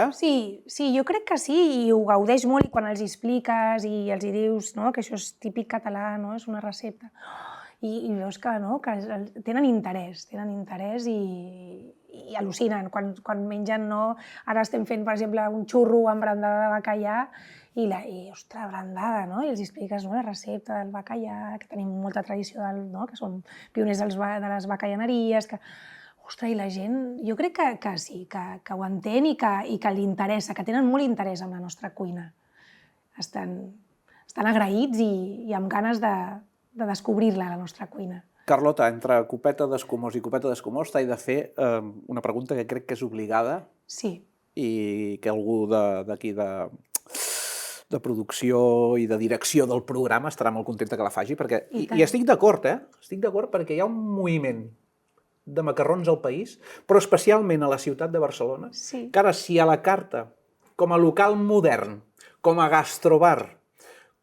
S1: Sí, jo crec que sí, i ho gaudeix molt, i quan els expliques i els dius que això és típic català, és una recepta, i veus que tenen interès i al·lucinen. Quan mengen, ara estem fent, per exemple, un xurro amb brandada de bacallà i, ostres, brandada, i els expliques la recepta del bacallà, que tenim molta tradició, que som pioners de les bacallaneries, que Ostres, i la gent, jo crec que sí, que ho entén i que li interessa, que tenen molt interès en la nostra cuina. Estan agraïts i amb ganes de descobrir-la, la nostra cuina.
S2: Carlota, entre copeta d'escumós i copeta d'escumós t'he de fer una pregunta que crec que és obligada.
S1: Sí.
S2: I que algú d'aquí de producció i de direcció del programa estarà molt contenta que la faci, perquè... I estic d'acord, Estic d'acord perquè hi ha un moviment de macarrons al país, però especialment a la ciutat de Barcelona, que ara si a la carta, com a local modern, com a gastrobar,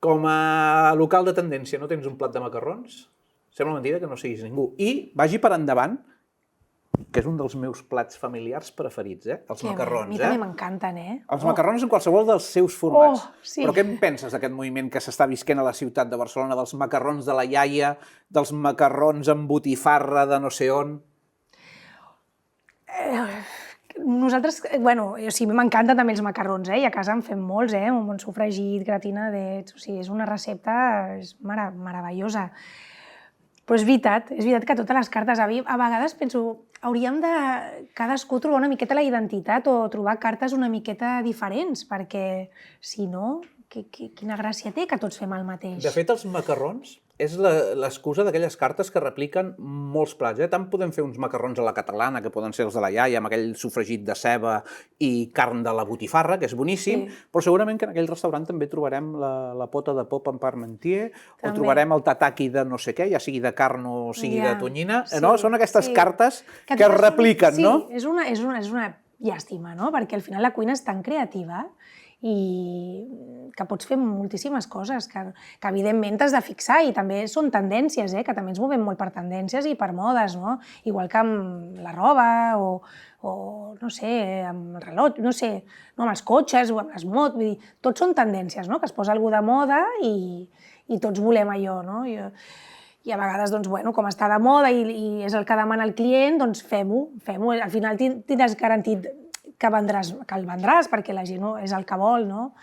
S2: com a local de tendència, no tens un plat de macarrons, sembla mentida que no siguis ningú. I vagi per endavant, que és un dels meus plats familiars preferits, els macarrons.
S1: A mi també m'encanten,
S2: Els macarrons en qualsevol dels seus formats. Però què en penses d'aquest moviment que s'està visquent a la ciutat de Barcelona, dels macarrons de la iaia, dels macarrons amb botifarra de no sé on?
S1: Nosaltres, bueno, o sigui, m'encanten també els macarrons, i a casa en fem molts, un bon sofregit, gratinadets, o sigui, és una recepta meravellosa. Però és veritat que totes les cartes, a vegades penso, hauríem de cadascú trobar una miqueta la identitat o trobar cartes una miqueta diferents, perquè si no, quina gràcia té que tots fem el mateix.
S2: De fet, els macarrons és l'excusa d'aquelles cartes que repliquen molts plats. Tant podem fer uns macarrons a la catalana, que poden ser els de la iaia, amb aquell sofregit de ceba i carn de la botifarra, que és boníssim, però segurament que en aquell restaurant també trobarem la pota de pop amb parmentier, o trobarem el tataki de no sé què, ja sigui de carn o sigui de tonyina. Són aquestes cartes que es repliquen, no?
S1: Sí, és una llàstima, no? Perquè al final la cuina és tan creativa i que pots fer moltíssimes coses, que evidentment t'has de fixar, i també són tendències, que també ens movem molt per tendències i per modes, no? Igual que amb la roba o no sé, amb el rellotge, no sé, amb els cotxes o amb les motos, vull dir, tots són tendències, no? Que es posa algú de moda i tots volem allò, no? I a vegades, doncs, bueno, com està de moda i és el que demana el client, doncs fem-ho. Al final tindràs garantit que el vendràs, perquè la gent és el que vol, no?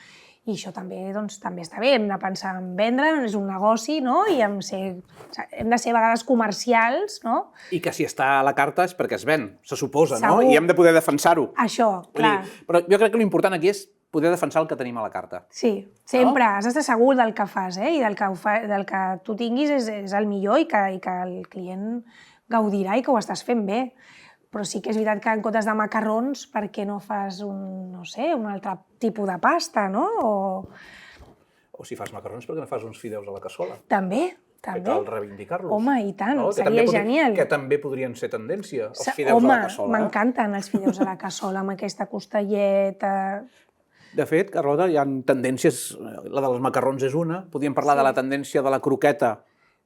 S1: I això també està bé, hem de pensar en vendre, és un negoci, no? I hem de ser a vegades comercials, no?
S2: I que si està a la carta és perquè es ven, se suposa, no? I hem de poder defensar-ho.
S1: Això, clar.
S2: Però jo crec que l'important aquí és poder defensar el que tenim a la carta.
S1: Sí, sempre. Has d'estar segur del que fas, i del que tu tinguis és el millor i que el client gaudirà i que ho estàs fent bé. Però sí que és veritat que en comptes de macarrons, per què no fas un altre tipus de pasta, no?
S2: O si fas macarrons, per què no fas uns fideus a la cassola?
S1: També.
S2: Que cal reivindicar-los.
S1: Home, i tant, seria genial.
S2: Que també podrien ser tendència, els fideus a la cassola.
S1: Home, m'encanten els fideus a la cassola, amb aquesta costelleta.
S2: De fet, Carlota, hi ha tendències, la dels macarrons és una, podríem parlar de la tendència de la croqueta,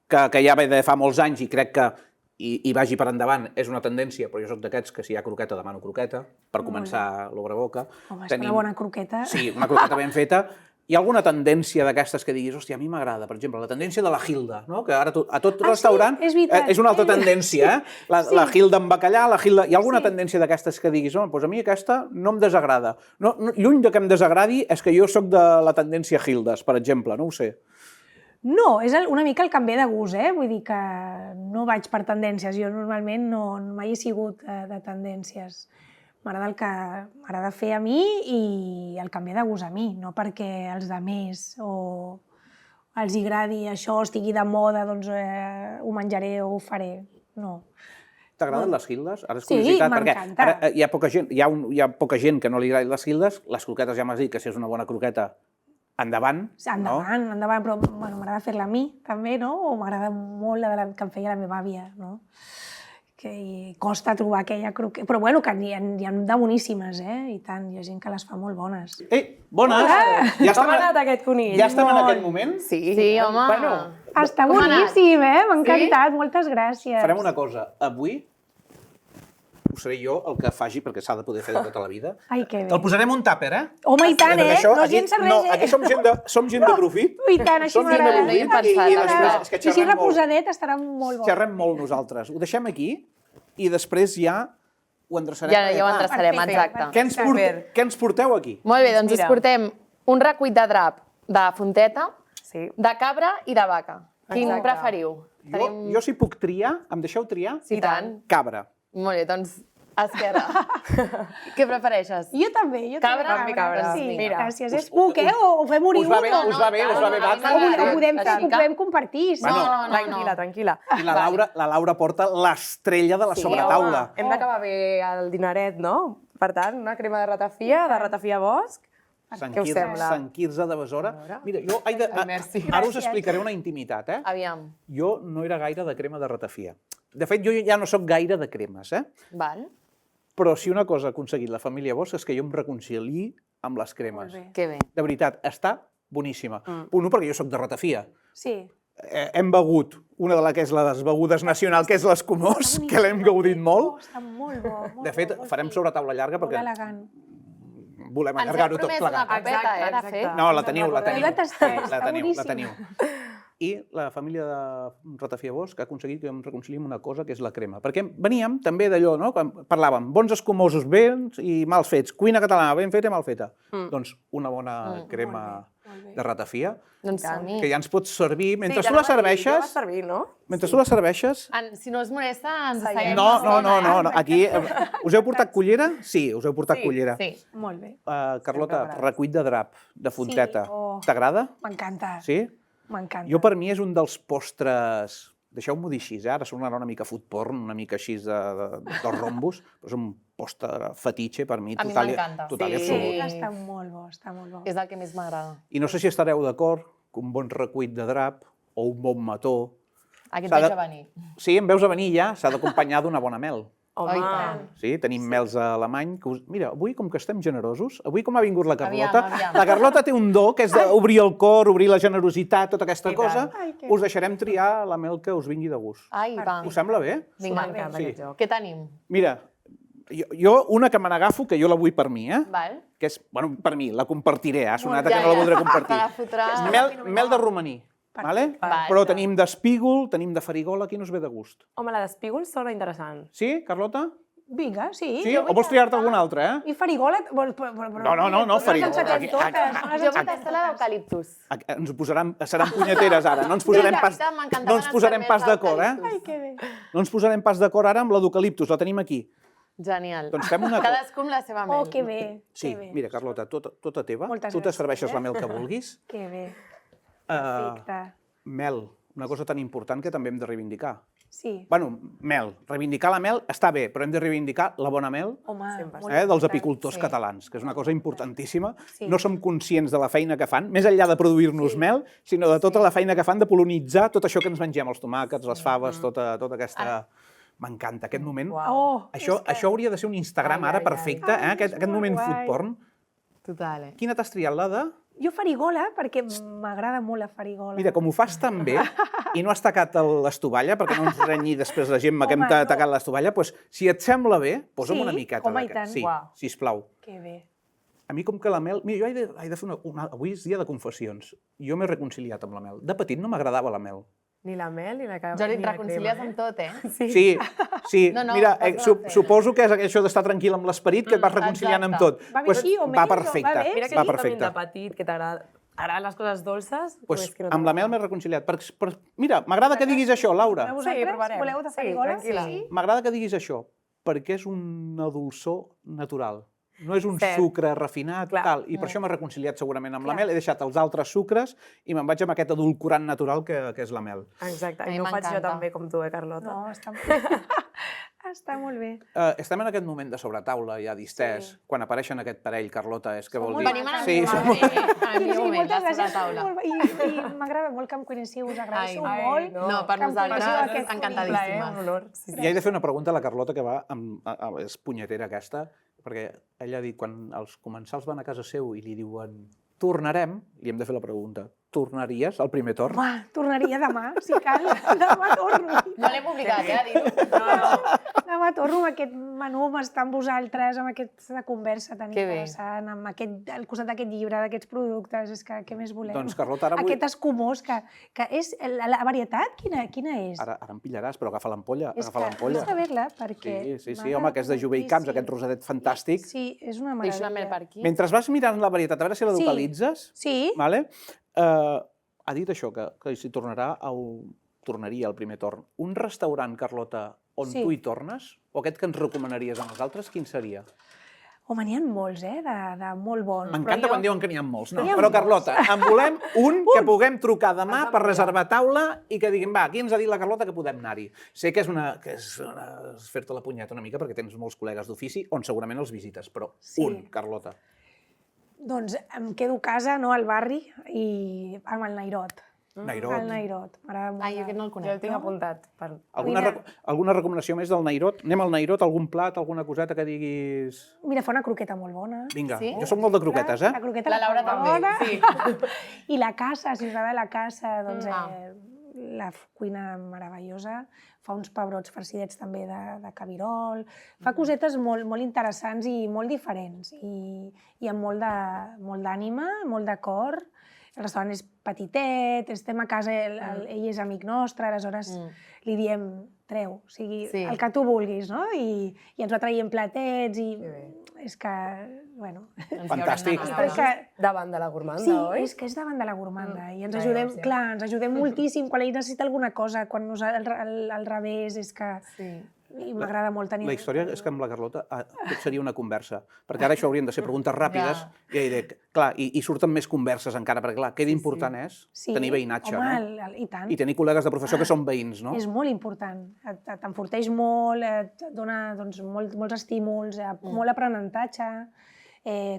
S2: que ja ve de fa molts anys i crec que i vagi per endavant, és una tendència, però jo soc d'aquests que si hi ha croqueta demano croqueta, per començar l'obre-boca.
S1: Home, és una bona croqueta.
S2: Sí, una croqueta ben feta. Hi ha alguna tendència d'aquestes que diguis, hòstia, a mi m'agrada, per exemple, la tendència de la Hilda, no? Que ara a tot restaurant és una altra tendència, la Hilda amb bacallà, hi ha alguna tendència d'aquestes que diguis, home, doncs a mi aquesta no em desagrada. Lluny de que em desagradi és que jo soc de la tendència Hildes, per exemple, no ho sé.
S1: No, és una mica el canvi de gust, vull dir que no vaig per tendències, jo normalment mai he sigut de tendències. M'agrada el que m'agrada fer a mi i el canvi de gust a mi, no perquè els altres o els agradi això, estigui de moda, doncs ho menjaré o ho faré, no.
S2: T'agraden les Hildes? Ara és curiositat, perquè hi ha poca gent que no li agradi les Hildes, les croquetes ja m'has dit que si és una bona croqueta, endavant.
S1: Endavant, però m'agrada fer-la a mi, també, no? O m'agrada molt la que em feia la meva àvia, no? Que costa trobar aquella croqueta, però bueno, que n'hi ha de boníssimes, i tant, hi ha gent que les fa molt bones.
S2: Bones!
S4: Com ha anat aquest conill?
S2: Ja estem en aquest moment?
S3: Sí, home.
S1: Està boníssim, m'ha encantat, moltes gràcies.
S2: Farem una cosa, avui ho seré jo el que faci, perquè s'ha de poder fer de tota la vida.
S1: Ai, que bé.
S2: Te'l posarem un tàper,
S1: Home, i tant, No gens res,
S2: No, aquí som gent de profit.
S1: I tant, així m'agrada.
S2: I
S1: així reposadet estarà molt bo.
S2: Xerrem molt nosaltres. Ho deixem aquí i després ja ho endreçarem.
S3: Ja ho endreçarem, exacte.
S2: Què ens porteu aquí?
S3: Molt bé, doncs us portem un recuit de drap de fonteta, de cabra i de vaca. Quin preferiu?
S2: Jo si puc triar, em deixeu triar?
S3: Sí, tant.
S2: Cabra.
S3: Molt bé, doncs esquerra. Què prefereixes?
S1: Jo també,
S3: Cabra?
S4: Cabra.
S1: Sí,
S4: Mira.
S1: gràcies. És puc, o fem morir
S2: Us va bé,
S1: un,
S2: us va bé,
S1: ho podem compartir. Sí.
S4: Tranquil·la, tranquil·la.
S2: I la Laura porta l'estrella de la sobretaula.
S4: Hem d'acabar bé el dineret, no? Per tant, una crema de ratafia bosc. Què us sembla?
S2: Sant Quirze de Besora. Mira, jo ara us explicaré una intimitat, eh?
S3: Aviam.
S2: Jo no era gaire de crema de ratafia. De fet, jo ja no sóc gaire de cremes, eh?
S3: Val.
S2: Però si una cosa ha aconseguit la família Bosch és que jo em reconciliï amb les cremes.
S3: Que bé.
S2: De veritat, està boníssima. Punt 1, perquè jo sóc de ratafia.
S1: Sí.
S2: Hem begut una de les begudes nacionals, que és l'escumós, que l'hem gaudit molt.
S1: Està molt bo.
S2: De fet, farem sobretaula llarga
S1: Molt
S2: perquè
S1: elegant.
S2: volem allargar-ho tot
S3: Ens heu
S2: plegat.
S3: promès una copeta, de fet.
S2: No, la teniu.
S1: La tastem, està
S2: La teniu. I la família de Ratafia Bosch ha aconseguit que em reconciliï amb una cosa que és la crema. Perquè veníem també d'allò, no? Quan parlàvem, bons escumosos bens i mal fets, cuina catalana ben feta i mal feta. Doncs una bona crema de ratafia,
S3: Doncs a mi.
S2: que ja ens pots servir. Mentre tu la serveixes...
S4: Ja va servir, no?
S2: Mentre tu la serveixes...
S3: Si no us molesta, ens asseiem.
S2: No. Aquí... Us heu portat cullera? Sí, us heu portat cullera.
S3: Sí.
S1: Molt bé.
S2: Carlota, recuit de drap, de fonteta.
S1: Sí, oh.
S2: T'agrada?
S1: M'encanta.
S2: Sí?
S1: M'encanta.
S2: Jo, per mi, és un dels postres... Deixeu-m'ho dir així, ara sonarà una mica food porn, una mica així dels rombos, però és un postre fetitxe per mi,
S3: A mi
S2: total
S3: m'encanta.
S2: i
S3: Sí.
S2: absolut.
S1: Està molt bo, està molt bo.
S3: És el que més m'agrada.
S2: I no sé si estareu d'acord que un bon recuit de drap o un bon mató...
S3: Aquest
S2: S'ha de-
S3: veig a venir.
S2: Sí, em veus a venir ja, s'ha d'acompanyar d'una bona mel.
S3: Oh, i tant.
S2: Sí, tenim mels a alemany. Mira, avui, com que estem generosos, avui com ha vingut la Carlota,
S3: Aviam.
S2: la Carlota té un do, que és d'obrir el cor, obrir la generositat, tota aquesta cosa.
S1: Ai, que-
S2: Us deixarem triar la mel que us vingui de gust.
S3: Ai, va.
S2: Us sembla bé?
S3: Vinga,
S4: M'encanta
S2: Sí.
S4: aquest joc.
S3: què tenim?
S2: Mira, jo una que me n'agafo, que jo la vull per mi,
S3: Val.
S2: que és, bueno, per mi, la compartiré, ha sonat que no la voldré compartir.
S3: Te la fotràs.
S2: Mel de romaní, vale?
S3: Val.
S2: Però tenim d'espígol, tenim de farigola, quin us ve de gust?
S4: Home, la d'espígol sona interessant.
S2: Sí, Carlota?
S1: Vinga, sí.
S2: Sí? O vols triar-te alguna altra, eh?
S1: I farigola...
S2: No, farigola.
S3: Jo vull tastar la d'eucaliptus.
S2: Ens ho seran punyeteres ara, no ens posarem pas,
S3: veritat, m'encantaven
S2: no ens posarem
S3: els
S2: pas
S3: vermells
S2: d'acord, eh?
S3: d'eucaliptus.
S1: Ai, que bé.
S2: No ens posarem pas d'acord ara amb la d'eucaliptus, la tenim aquí.
S3: Genial.
S2: Doncs fem una cosa.
S3: Cadascú amb la seva mel.
S1: Oh, que bé.
S2: Sí,
S1: que bé.
S2: mira, Carlota, tota teva,
S1: Moltes
S2: tu te
S1: gràcies,
S2: serveixes la mel que vulguis.
S1: Que bé.
S2: Eh,
S1: Perfecte.
S2: Mel, una cosa tan important que també hem de reivindicar.
S1: Sí.
S2: Bueno, mel. Reivindicar la mel està bé, però hem de reivindicar la bona mel
S1: Home, molt
S2: dels
S1: important,
S2: apicultors catalans, que és una cosa importantíssima.
S1: Sí.
S2: No som conscients de la feina que fan, més enllà de produir-nos mel, sinó de tota la feina que fan de polonitzar tot això que ens mengem, els tomàquets, les faves, tota aquesta... M'encanta aquest moment.
S1: Oh,
S2: Això hauria de ser un Instagram ara perfecte, aquest moment
S1: guai.
S2: food porn.
S3: Total,
S2: Quina t'has triat, la de...
S1: Jo farigola, perquè m'agrada molt la farigola.
S2: Mira, com ho fas tan bé i no has tacat l'estovalla, perquè no ens renyi després la Gemma que hem
S1: Home, no.
S2: tacat l'estovalla, doncs, si et sembla bé, posa'm
S1: Sí?
S2: una miqueta.
S1: Home, i tant.
S2: Sí,
S1: Uau.
S2: sisplau.
S1: Que bé.
S2: A mi, com que la mel... Mira, jo he de fer avui és dia de confessions. Jo m'he reconciliat amb la mel. De petit no m'agradava la mel.
S4: Ni la mel, ni la crema.
S3: Jordi, et
S4: ni la
S3: reconcilies
S4: crema,
S3: amb tot, eh?
S2: Sí.
S3: No,
S2: Mira,
S3: vas a fer.
S2: suposo que és això d'estar tranquil amb l'esperit, que et vas reconciliant amb tot.
S1: Va bé
S2: Pues,
S1: així o
S2: va
S1: menys, o
S2: perfecte,
S1: va bé?
S4: Mira que
S2: va
S4: tu també
S2: perfecte.
S4: de petit, que t'agraden les coses dolces.
S2: Pues,
S4: és que no
S2: amb la mel m'he reconciliat. Mira, m'agrada que diguis això, Laura.
S1: Vosaltres
S4: provarem.
S1: voleu de
S4: Sí,
S1: farigola?
S4: tranquil·la.
S1: Sí.
S2: M'agrada que diguis això, perquè és una dolçor natural. No és un
S4: Cert.
S2: sucre refinat,
S4: Clar.
S2: tal. I per això m'he reconciliat segurament amb la mel. He deixat els altres sucres i me'n vaig amb aquest edulcorant natural que és la mel.
S4: Exacte,
S3: A mi
S4: i no ho faig jo
S3: m'encanta.
S4: també com tu, Carlota?
S1: No, està molt bé.
S2: Estem en aquest moment de sobretaula, ja distès. Quan apareixen aquest parell, Carlota, és que vol dir...
S3: Venim a la
S2: Sí,
S3: meva
S2: som-
S3: moment, la
S1: gràcies.
S3: taula.
S1: I m'agrada molt que em coneixiu, us agraeixo molt.
S3: No, per
S1: que em
S3: nosaltres,
S1: coneixiu aquest
S3: encantadíssimes.
S4: Un honor. Sí,
S2: I he de fer una pregunta a la Carlota que va és punyetera aquesta, perquè ella ha dit, quan els comensals van a casa seu i li diuen tornarem, li hem de fer la pregunta, tornaries al primer torn?
S1: Home, tornaria demà, si cal. Demà torno.
S3: No l'hem obligat, a dir-ho.
S1: Demà torno amb aquest menú, amb estar amb vosaltres, amb aquesta conversa tan
S3: Que bé.
S1: interessant, amb al costat d'aquest llibre, d'aquests productes, és que què més volem?
S2: Doncs, Carlota, ara vull...
S1: Aquest escumós, que és... La varietat, quina és?
S2: Ara em pillaràs, però agafa l'ampolla,
S1: És
S2: agafa
S1: que
S2: l'ampolla.
S1: vull saber-la, perquè...
S2: Sí, home, que és de Jové i Camps, aquest rosadet fantàstic.
S1: Sí, és una
S3: Deixa la
S1: meravella.
S3: mel per aquí.
S2: Mentre vas mirant la varietat, a veure si la
S1: Sí.
S2: localitzes,
S1: Sí,
S2: vale? Ha dit això, que si tornaria al primer torn. Un restaurant, Carlota, on tu hi tornes, o aquest que ens recomanaries a nosaltres, quin seria?
S1: Home, n'hi ha molts, de molt bons.
S2: M'encanta quan diuen que n'hi ha molts. No, però Carlota, en volem un que puguem trucar demà per reservar taula i que diguin, va, aquí ens ha dit la Carlota que podem anar-hi. Sé que és fer-te la punyeta una mica perquè tens molts col·legues d'ofici on segurament els visites, però un, Carlota.
S1: Doncs em quedo a casa, al barri, i amb el Nairot.
S2: Nairot.
S1: El Nairot, m'agrada molt.
S3: Ai, aquest no el conec.
S4: Jo el tinc apuntat.
S2: Alguna recomanació més del Nairot? Anem al Nairot, algun plat, alguna coseta que diguis...
S1: Mira, fa una croqueta molt bona.
S2: Vinga, jo soc molt de croquetes, eh?
S1: La croqueta
S3: La Laura també, sí.
S1: I la casa, si us agrada la casa, doncs la cuina meravellosa. Fa uns pebrots farcidets també de cabirol. Fa cosetes molt interessants i molt diferents. I amb molt d'ànima, molt de cor. El restaurant és petitet, estem a casa, ell és amic nostre, aleshores li diem, treu, o sigui, el que tu vulguis, no? I ens va traient platets i és que, bueno...
S2: Fantàstic.
S4: Davant de la gourmanda, oi?
S1: Sí, és que és davant de la gourmanda i ens ajudem, clar, ens ajudem moltíssim quan ell necessita alguna cosa, quan al revés, és que... I m'agrada molt tenir...
S2: La història és que amb la Carlota tot seria una conversa, perquè ara això haurien de ser preguntes ràpides i diré, clar, i surten més converses encara, perquè clar, que important és tenir veïnatge, no?
S1: I tant.
S2: I tenir col·legues de professió que són veïns, no?
S1: És molt important, t'enforteix molt, et dona molts estímuls, molt aprenentatge,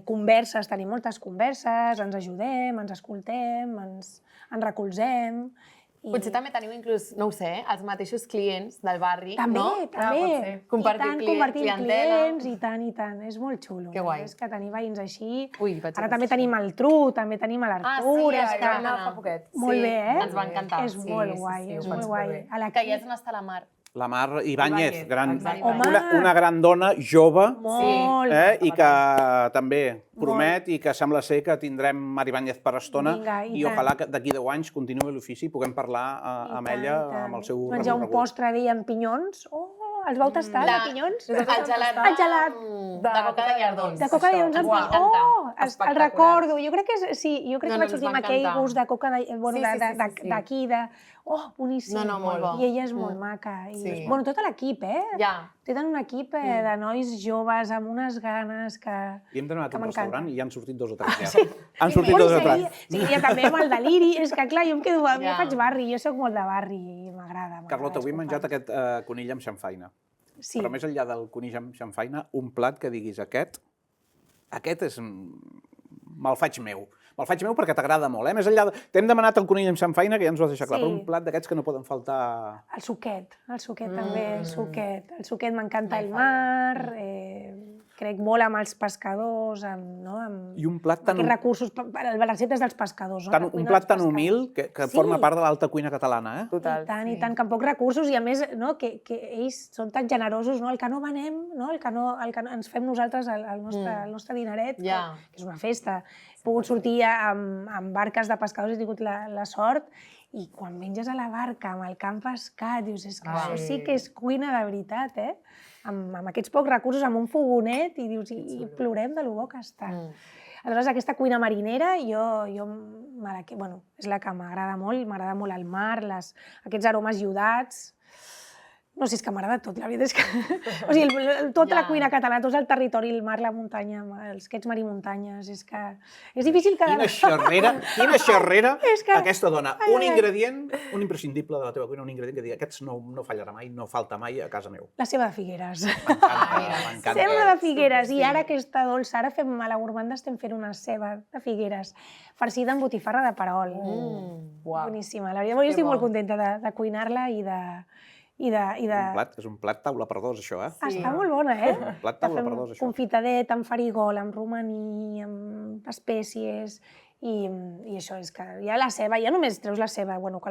S1: converses, tenim moltes converses, ens ajudem, ens escoltem, ens recolzem.
S3: Potser també teniu inclús, no ho sé, els mateixos clients del barri,
S1: no?
S3: També, compartir
S1: clients, i tant, és molt xulo.
S3: Que guai.
S1: És que tenir veïns així...
S3: Ara
S1: també tenim el Tru, també tenim l'Artur...
S3: Ah, sí, vam anar fa poquet.
S1: Molt bé, eh?
S3: Ens va encantar.
S1: És molt guai, és molt guai.
S3: Que ja és on està la Mar.
S2: La Mar Ibáñez,
S1: Home,
S2: una gran dona, jove,
S1: molt,
S2: i que també promet i que sembla ser que tindrem Mar Ibáñez per estona i ojalà que d'aquí 10 anys continuï l'ofici i puguem parlar amb ella, amb el seu recorregut.
S1: Menjar un postre d'ell amb pinyons, els vau tastar, de pinyons?
S3: El gelat.
S1: El gelat.
S3: De coca de llardons.
S1: De coca de llardons amb pinyons. El recordo. Jo crec que vaig sortir amb aquell gust de coca d'aquí, boníssim.
S3: molt bo.
S1: I ella és molt maca. Bueno, tot l'equip, Tenen un equip de nois joves amb unes ganes que m'encanten.
S2: I hem demanat un restaurant i ja han sortit 2 o 3 ja. Han sortit 2 o 3.
S1: Sí, i també amb el deliri. És que clar, jo em quedo... Jo faig barri, jo soc molt de barri i m'agrada.
S2: Carlota, avui hem menjat aquest conill amb xamfaina. Però més enllà del conill amb xamfaina, un plat que diguis aquest és... me'l faig meu. Me'l faig meu perquè t'agrada molt, Més enllà t'hem demanat el conill amb xamfaina, que ja ens ho has deixat clar, però un plat d'aquests que no poden faltar...
S1: El suquet també, el suquet. El suquet m'encanta el mar, crec molt amb els pescadors, amb
S2: I un plat tan...
S1: aquests recursos, les receptes dels pescadors.
S2: Un plat tan humil que forma part de l'alta cuina catalana,
S4: Total.
S1: I tant, que amb pocs recursos i a més que ells són tan generosos, el que no venem, el que ens fem nosaltres el nostre dineret, que és una festa. He pogut sortir amb barques de pescadors, he tingut la sort, i quan menges a la barca amb el camp pescat, dius, és que això sí que és cuina de veritat, amb aquests pocs recursos, amb un fogonet, i dius, i plorem de lo bo que està. Aleshores, aquesta cuina marinera, és la que m'agrada molt el mar, aquests aromes iodats. No sé, és que m'agrada tot, la veritat és que... O sigui, tota la cuina catalana, tot el territori, el mar, la muntanya, els aquests mar i muntanyes, és que... És difícil que...
S2: Quina xerrera aquesta dona. Un ingredient, un imprescindible de la teva cuina, un ingredient que digui aquests no fallarà mai, no falta mai a casa meu.
S1: La ceba de Figueres.
S2: M'encanta.
S1: Ceba de Figueres. I ara aquesta dolça, ara a la gourmanda estem fent una ceba de Figueres farcida amb botifarra de perol. Boníssima. La veritat, jo estic molt contenta de cuinar-la i de...
S2: És un plat taula per dos, això,
S1: Està molt bona,
S2: Un plat taula per dos, això.
S1: Confitadet, amb farigol, amb romaní, amb espècies, i això és que ja la ceba, ja només treus la ceba, que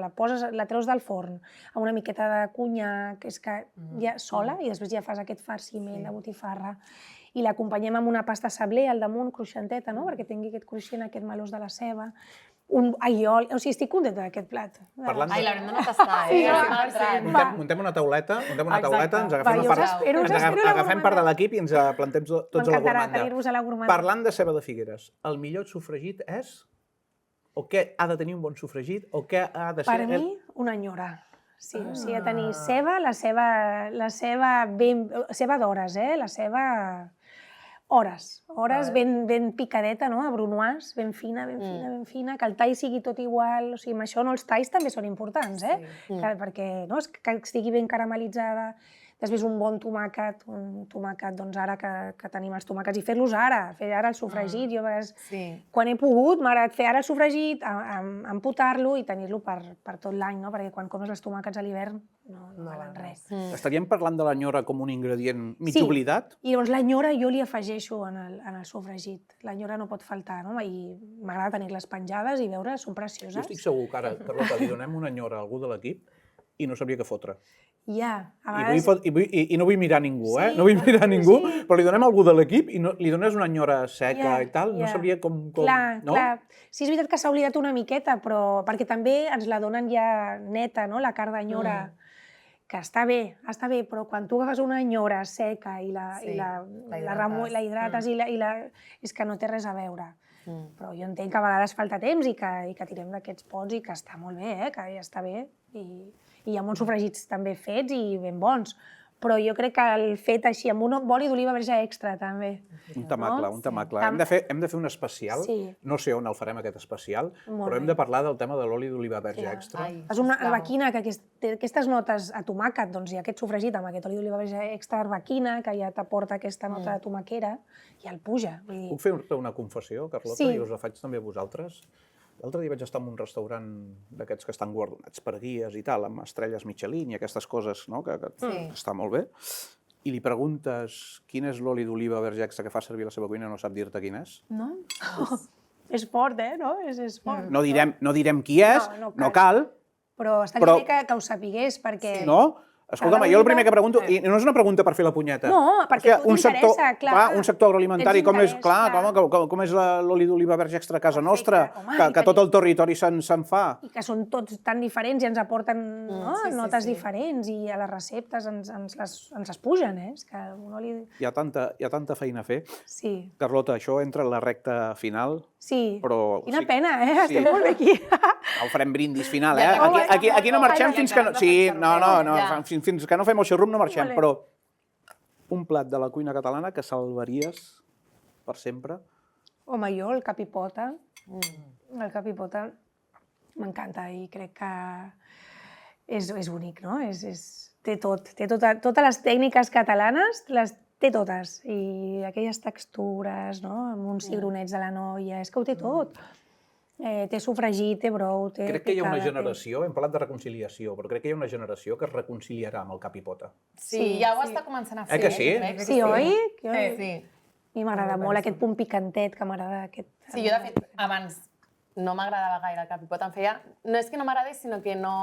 S1: la treus del forn amb una miqueta de conyac, és que ja sola, i després ja fas aquest farciment de botifarra, i l'acompanyem amb una pasta sablé al damunt, cruixenteta, perquè tingui aquest cruixent, aquest melós de la ceba, un alliol... O sigui, estic contenta d'aquest plat.
S3: Ai, l'haurem d'anar a tastar,
S2: Muntem una tauleta, ens agafem part de l'equip i ens plantem tots a la gourmanda.
S1: M'encantarà tenir-vos a la gourmanda.
S2: Parlant de ceba de Figueres, el millor sofregit és? O què ha de tenir un bon sofregit? O què ha de ser...
S1: Per mi, una enyora. Sí, o sigui, ha de tenir ceba, la ceba d'hores, la ceba hores ben picadeta, no? A brunoise, ben fina, que el tall sigui tot igual, o sigui, amb això els talls també són importants, perquè que estigui ben caramel·litzada. Després un bon tomàquet, doncs ara que tenim els tomàquets, i fer-los fer ara el sofregit. Jo, quan he pogut, m'ha agradat fer ara el sofregit, empotar-lo i tenir-lo per tot l'any, perquè quan comes els tomàquets a l'hivern no valen res.
S2: Estaríem parlant de l'enyora com un ingredient mig oblidat?
S1: I llavors l'enyora jo li afegeixo en el sofregit. L'enyora no pot faltar, no? I m'agrada tenir-les penjades i veure, són precioses.
S2: Jo estic segur que ara, Carlota, li donem una enyora a algú de l'equip i no sabria què fotre.
S1: Ja, a
S2: vegades... I no vull mirar ningú, no vull mirar ningú, però li donem a algú de l'equip i li dones una enyora seca i tal, no sabria com...
S1: Clar. Sí, és veritat que s'ha oblidat una miqueta, però perquè també ens la donen ja neta, no?, la carn d'enyora, que està bé, però quan tu agafes una enyora seca i la hidrates és que no té res a veure. Però jo entenc que a vegades falta temps i que tirem d'aquests pots i que està molt bé, que ja està bé. I hi ha molts sofregits també fets i ben bons, però jo crec que el fet així, amb un oli d'oliva verge extra, també.
S2: Un tamacle. Hem de fer un especial, no sé on el farem aquest especial, però hem de parlar del tema de l'oli d'oliva verge extra.
S1: És una arbequina que té aquestes notes a tomàquet, doncs hi ha aquest sofregit amb aquest oli d'oliva verge extra arbequina, que ja t'aporta aquesta nota de tomaquera i el puja.
S2: Puc fer-te una confessió, Carlota, i us la faig també a vosaltres? L'altre dia vaig estar en un restaurant d'aquests que estan guardonats per guies i tal, amb estrelles Michelin i aquestes coses, que està molt bé, i li preguntes quin és l'oli d'oliva verge extra que fa servir a la seva cuina i no sap dir-te quin és.
S1: No? És fort, no? És fort.
S2: No direm qui és, no cal.
S1: Però estaria bé que ho sapigués, perquè...
S2: No? Escolta'm, jo el primer que pregunto, i no és una pregunta per fer la punyeta.
S1: No, perquè tu t'interessa, clar.
S2: Un sector agroalimentari, com és l'oli d'oliva verge extra a casa nostra, que tot el territori se'n fa. I
S1: que són tots tan diferents i ens aporten notes diferents i a les receptes ens les pugen, és que un oli...
S2: Hi ha tanta feina a fer.
S1: Sí.
S2: Carlota, això entra en la recta final.
S1: Sí.
S2: Però...
S1: Quina pena, estem molt bé aquí.
S2: El farem brindis final, Aquí no marxem fins que no... Sí, fins que no fem el xerrum no marxem, però un plat de la cuina catalana que salvaries per sempre?
S1: Home, jo el capipota. El capipota m'encanta i crec que és únic, no? Té tot. Té totes les tècniques catalanes, les té totes. I aquelles textures, no? Amb uns cigronets de la noia, és que ho té tot. Té sofregit, té brou, té...
S2: Crec que hi ha una generació, hem parlat de reconciliació, però crec que hi ha una generació que es reconciliarà amb el capipota.
S3: Sí, ja ho està començant a fer.
S2: Que sí?
S1: Sí, oi?
S3: Sí.
S1: A mi m'agrada molt aquest punt picantet, que m'agrada aquest...
S3: Sí, jo de fet, abans no m'agradava gaire el capipota, em feia... No és que no m'agradés, sinó que no...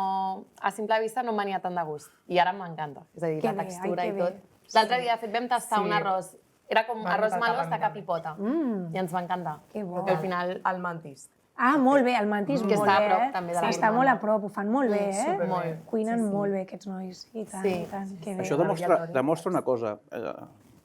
S3: A simple vista no em venia tant de gust. I ara m'encanta, és a dir, la textura i tot. L'altre dia, de fet, vam tastar un arròs. Era com arròs malós de capipota. I ens va encantar.
S1: Que bo.
S3: Al final...
S4: El mantis.
S1: Ah, molt bé, el mantis molt bé,
S3: Que està a prop, també, de la
S1: està molt a prop, ho fan molt bé,
S3: Molt.
S1: Cuinen molt bé, aquests nois, i tant, que bé.
S2: Això demostra una cosa.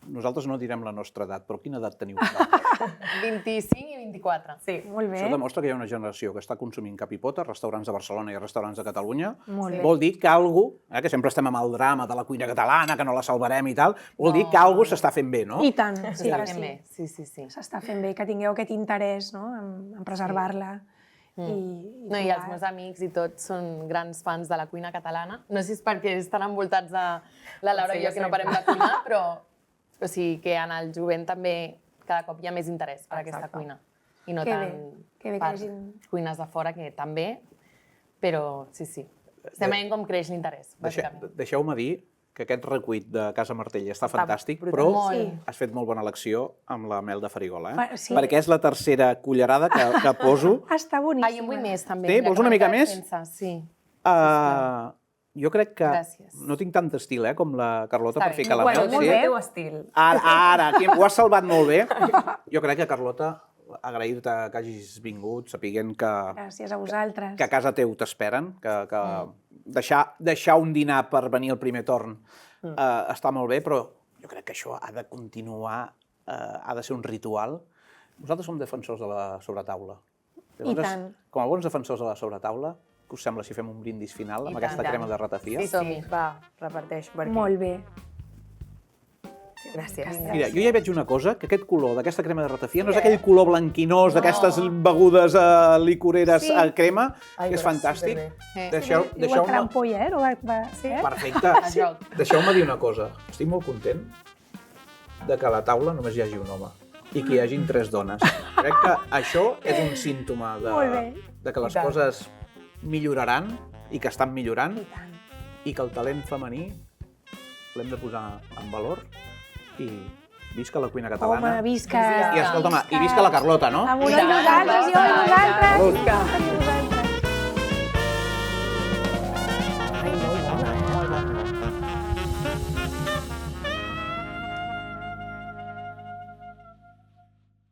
S2: Nosaltres no direm la nostra edat, però quina edat teniu?
S3: 25 i 24.
S1: Sí, molt bé.
S2: Això demostra que hi ha una generació que està consumint capipota a restaurants de Barcelona i a restaurants de Catalunya.
S1: Molt bé.
S2: Vol dir que algú, que sempre estem amb el drama de la cuina catalana, que no la salvarem i tal, vol dir que algú s'està fent bé, no?
S1: I tant, sí
S3: S'està
S1: que
S3: fent bé,
S1: sí.
S3: sí.
S1: S'està fent bé, que tingueu aquest interès, no?, en preservar-la.
S3: No, i els meus amics i tots són grans fans de la cuina catalana. No sé si és perquè estan envoltats de la Laura i jo, que no parem de cuinar, però sí que en el jovent també cada cop hi ha més interès per aquesta cuina. I no tant per cuines de fora, que també, però sí. Estem veient com creix l'interès, bàsicament.
S2: Deixeu-me dir que aquest recuit de Casa Martell està fantàstic, però has fet molt bona elecció amb la mel de farigola, perquè és la tercera cullerada que poso.
S1: Està boníssima.
S3: Jo en vull més, també.
S2: Sí, vols una mica més?
S3: Sí.
S2: Jo crec que no tinc tant estil com la Carlota per ficar la mel.
S4: Molt bé el teu estil.
S2: Ara, ho has salvat molt bé. Jo crec que, Carlota, agrair-te que hagis vingut, sapiguent que...
S1: Gràcies a vosaltres.
S2: Que a casa teu t'esperen, que deixar un dinar per venir al primer torn està molt bé, però jo crec que això ha de continuar, ha de ser un ritual. Nosaltres som defensors de la sobretaula.
S1: I tant.
S2: Com a bons defensors de la sobretaula, Què us sembla si fem un brindis final amb aquesta crema de ratafia?
S4: Sí, va, reparteixo per aquí.
S1: Molt bé.
S4: Gràcies.
S2: Mira, jo ja veig una cosa, que aquest color d'aquesta crema de ratafia no és aquell color blanquinós d'aquestes begudes licoreres a crema, que és fantàstic.
S1: Igual que l'ampolla,
S2: Perfecte. Deixeu-me dir una cosa. Estic molt content de que a la taula només hi hagi un home i que hi hagin 3 dones. Crec que això és un símptoma de que les coses milloraran i que estan millorant i que el talent femení l'hem de posar en valor i visca la cuina catalana.
S1: Home, visca!
S2: I escolta'm, i visca la Carlota, no?
S1: Amb nosaltres i amb nosaltres!